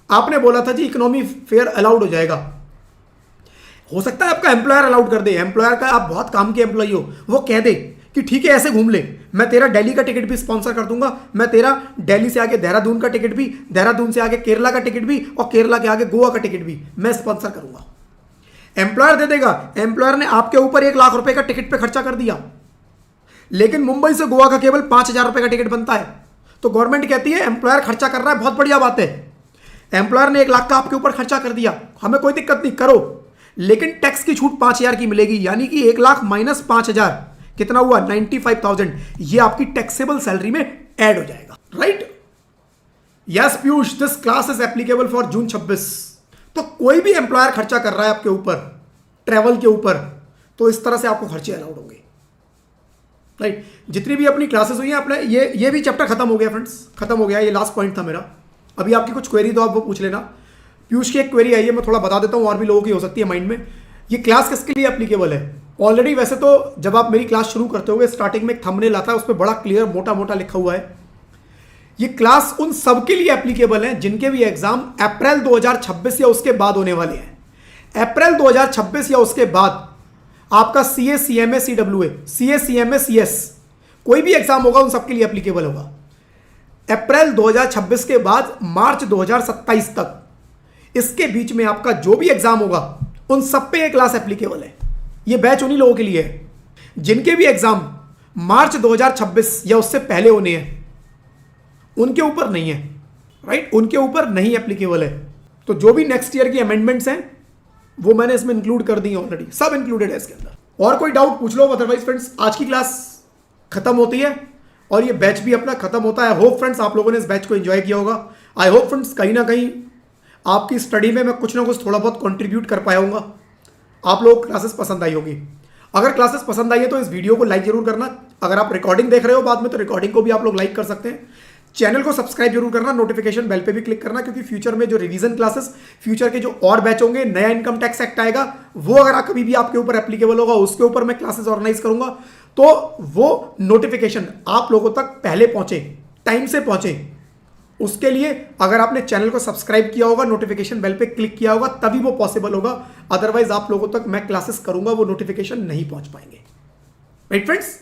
आपने बोला था जी इकोनॉमी फेयर अलाउड हो जाएगा, हो सकता है आपका एम्प्लॉयर अलाउड कर दे, एम्प्लॉयर का आप बहुत काम के एम्प्लॉई हो, वो कह दे कि ठीक है ऐसे घूम ले, मैं तेरा दिल्ली का टिकट भी स्पॉन्सर कर दूंगा, मैं तेरा दिल्ली से आगे देहरादून का टिकट भी, देहरादून से आगे केरला का टिकट भी, और केरला के आगे गोवा का टिकट भी मैं स्पॉन्सर करूंगा। एम्प्लॉयर दे देगा, एम्प्लॉयर ने आपके ऊपर 1 लाख रुपए का टिकट पे खर्चा कर दिया, लेकिन मुंबई से गोवा का केवल 5,000 रुपए का टिकट बनता है, तो गवर्नमेंट कहती है एम्प्लॉयर खर्चा कर रहा है, बहुत बढ़िया बात है, एम्प्लॉयर ने 1 लाख का आपके ऊपर खर्चा कर दिया, हमें कोई दिक्कत नहीं, करो, लेकिन टैक्स की छूट 5,000 की मिलेगी, यानी कि 1 लाख माइनस 5,000 कितना हुआ, 95,000, ये आपकी टैक्सेबल सैलरी में ऐड हो जाएगा, right. Yes Piyush, this class is applicable for जून 26। तो कोई भी एम्प्लॉयर खर्चा कर रहा है आपके ऊपर ट्रैवल के ऊपर, तो इस तरह से आपको खर्चे अलाउड होंगे, राइट। जितनी भी अपनी क्लासेस हुई हैं, अपने ये भी चैप्टर खत्म हो गया फ्रेंड्स, खत्म हो गया, ये लास्ट पॉइंट था मेरा। अभी आपकी कुछ क्वेरी तो आप वो पूछ लेना। पीयूष की एक क्वेरी आई है, मैं थोड़ा बता देता हूँ, और भी लोगों की हो सकती है माइंड में, ये क्लास किसके लिए एप्लीकेबल है। ऑलरेडी वैसे तो जब आप मेरी क्लास शुरू करते हो स्टार्टिंग में एक थंबनेल आता है, उस पर बड़ा क्लियर मोटा मोटा लिखा हुआ है, ये क्लास उन सब के लिए एप्लीकेबल है जिनके भी एग्जाम अप्रैल 2026 या उसके बाद होने वाले हैं। अप्रैल 2026 या उसके बाद आपका CA CMA CWA, CA CMA CS कोई भी एग्जाम होगा उन सब के लिए एप्लीकेबल होगा। अप्रैल 2026 के बाद मार्च 2027 तक, इसके बीच में आपका जो भी एग्जाम होगा उन सब पे ये क्लास एप्लीकेबल है। ये बैच उन्हीं लोगों के लिए है जिनके भी एग्जाम मार्च 2026 या उससे पहले होने हैं, उनके ऊपर नहीं है, राइट, उनके ऊपर नहीं एप्लीकेबल है। तो जो भी नेक्स्ट ईयर की अमेंडमेंट्स हैं वो मैंने इसमें इंक्लूड कर दी है, ऑलरेडी सब इंक्लूडेड है इसके अंदर। और कोई डाउट पूछ लो, अदरवाइज फ्रेंड्स आज की क्लास खत्म होती है और ये बैच भी अपना खत्म होता है। होप फ्रेंड्स आप लोगों ने इस बैच को एंजॉय किया होगा। आई होप फ्रेंड्स कहीं ना कहीं आपकी स्टडी में मैं कुछ ना कुछ थोड़ा बहुत कंट्रीब्यूट कर पाया हूँगा, आप लोग क्लासेस पसंद आई होगी। अगर क्लासेस पसंद आई है तो इस वीडियो को लाइक जरूर करना। अगर आप रिकॉर्डिंग देख रहे हो बाद में तो रिकॉर्डिंग को भी आप लोग लाइक कर सकते हैं। चैनल को सब्सक्राइब जरूर करना, नोटिफिकेशन बेल पे भी क्लिक करना, क्योंकि फ्यूचर में जो रिवीजन क्लासेस, फ्यूचर के जो और बैच होंगे, नया इनकम टैक्स एक्ट आएगा, वो अगर कभी भी आपके ऊपर एप्लीकेबल होगा, उसके ऊपर मैं क्लासेस ऑर्गेनाइज करूंगा, तो वो नोटिफिकेशन आप लोगों तक पहले पहुंचे, टाइम से पहुंचे। उसके लिए अगर आपने चैनल को सब्सक्राइब किया होगा, नोटिफिकेशन बेल पे क्लिक किया होगा, तभी वो पॉसिबल होगा। अदरवाइज आप लोगों तक मैं क्लासेस करूंगा, वो नोटिफिकेशन नहीं पहुंच पाएंगे। राइट फ्रेंड्स,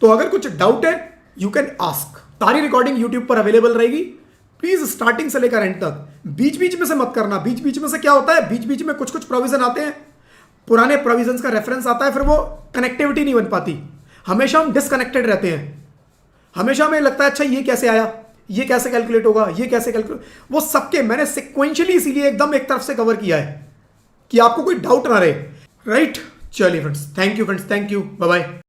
तो अगर कुछ डाउट है यू कैन आस्क। सारी रिकॉर्डिंग यूट्यूब पर अवेलेबल रहेगी। प्लीज स्टार्टिंग से लेकर एंड तक, बीच बीच में से मत करना। बीच बीच में से क्या होता है, बीच बीच में कुछ कुछ प्रोविजन आते हैं, पुराने प्रोविजंस का रेफरेंस आता है, फिर वो कनेक्टिविटी नहीं बन पाती। हमेशा हम डिसकनेक्टेड रहते हैं, हमेशा हमें लगता है अच्छा ये कैसे आया, ये कैसे कैलकुलेट होगा, ये कैसे कैलकुलेट, वो सबके मैंने सिक्वेंशियली इसीलिए एकदम एक तरफ से कवर किया है कि आपको कोई डाउट ना रहे। राइट, चलिए friends, thank you friends, thank you, bye bye.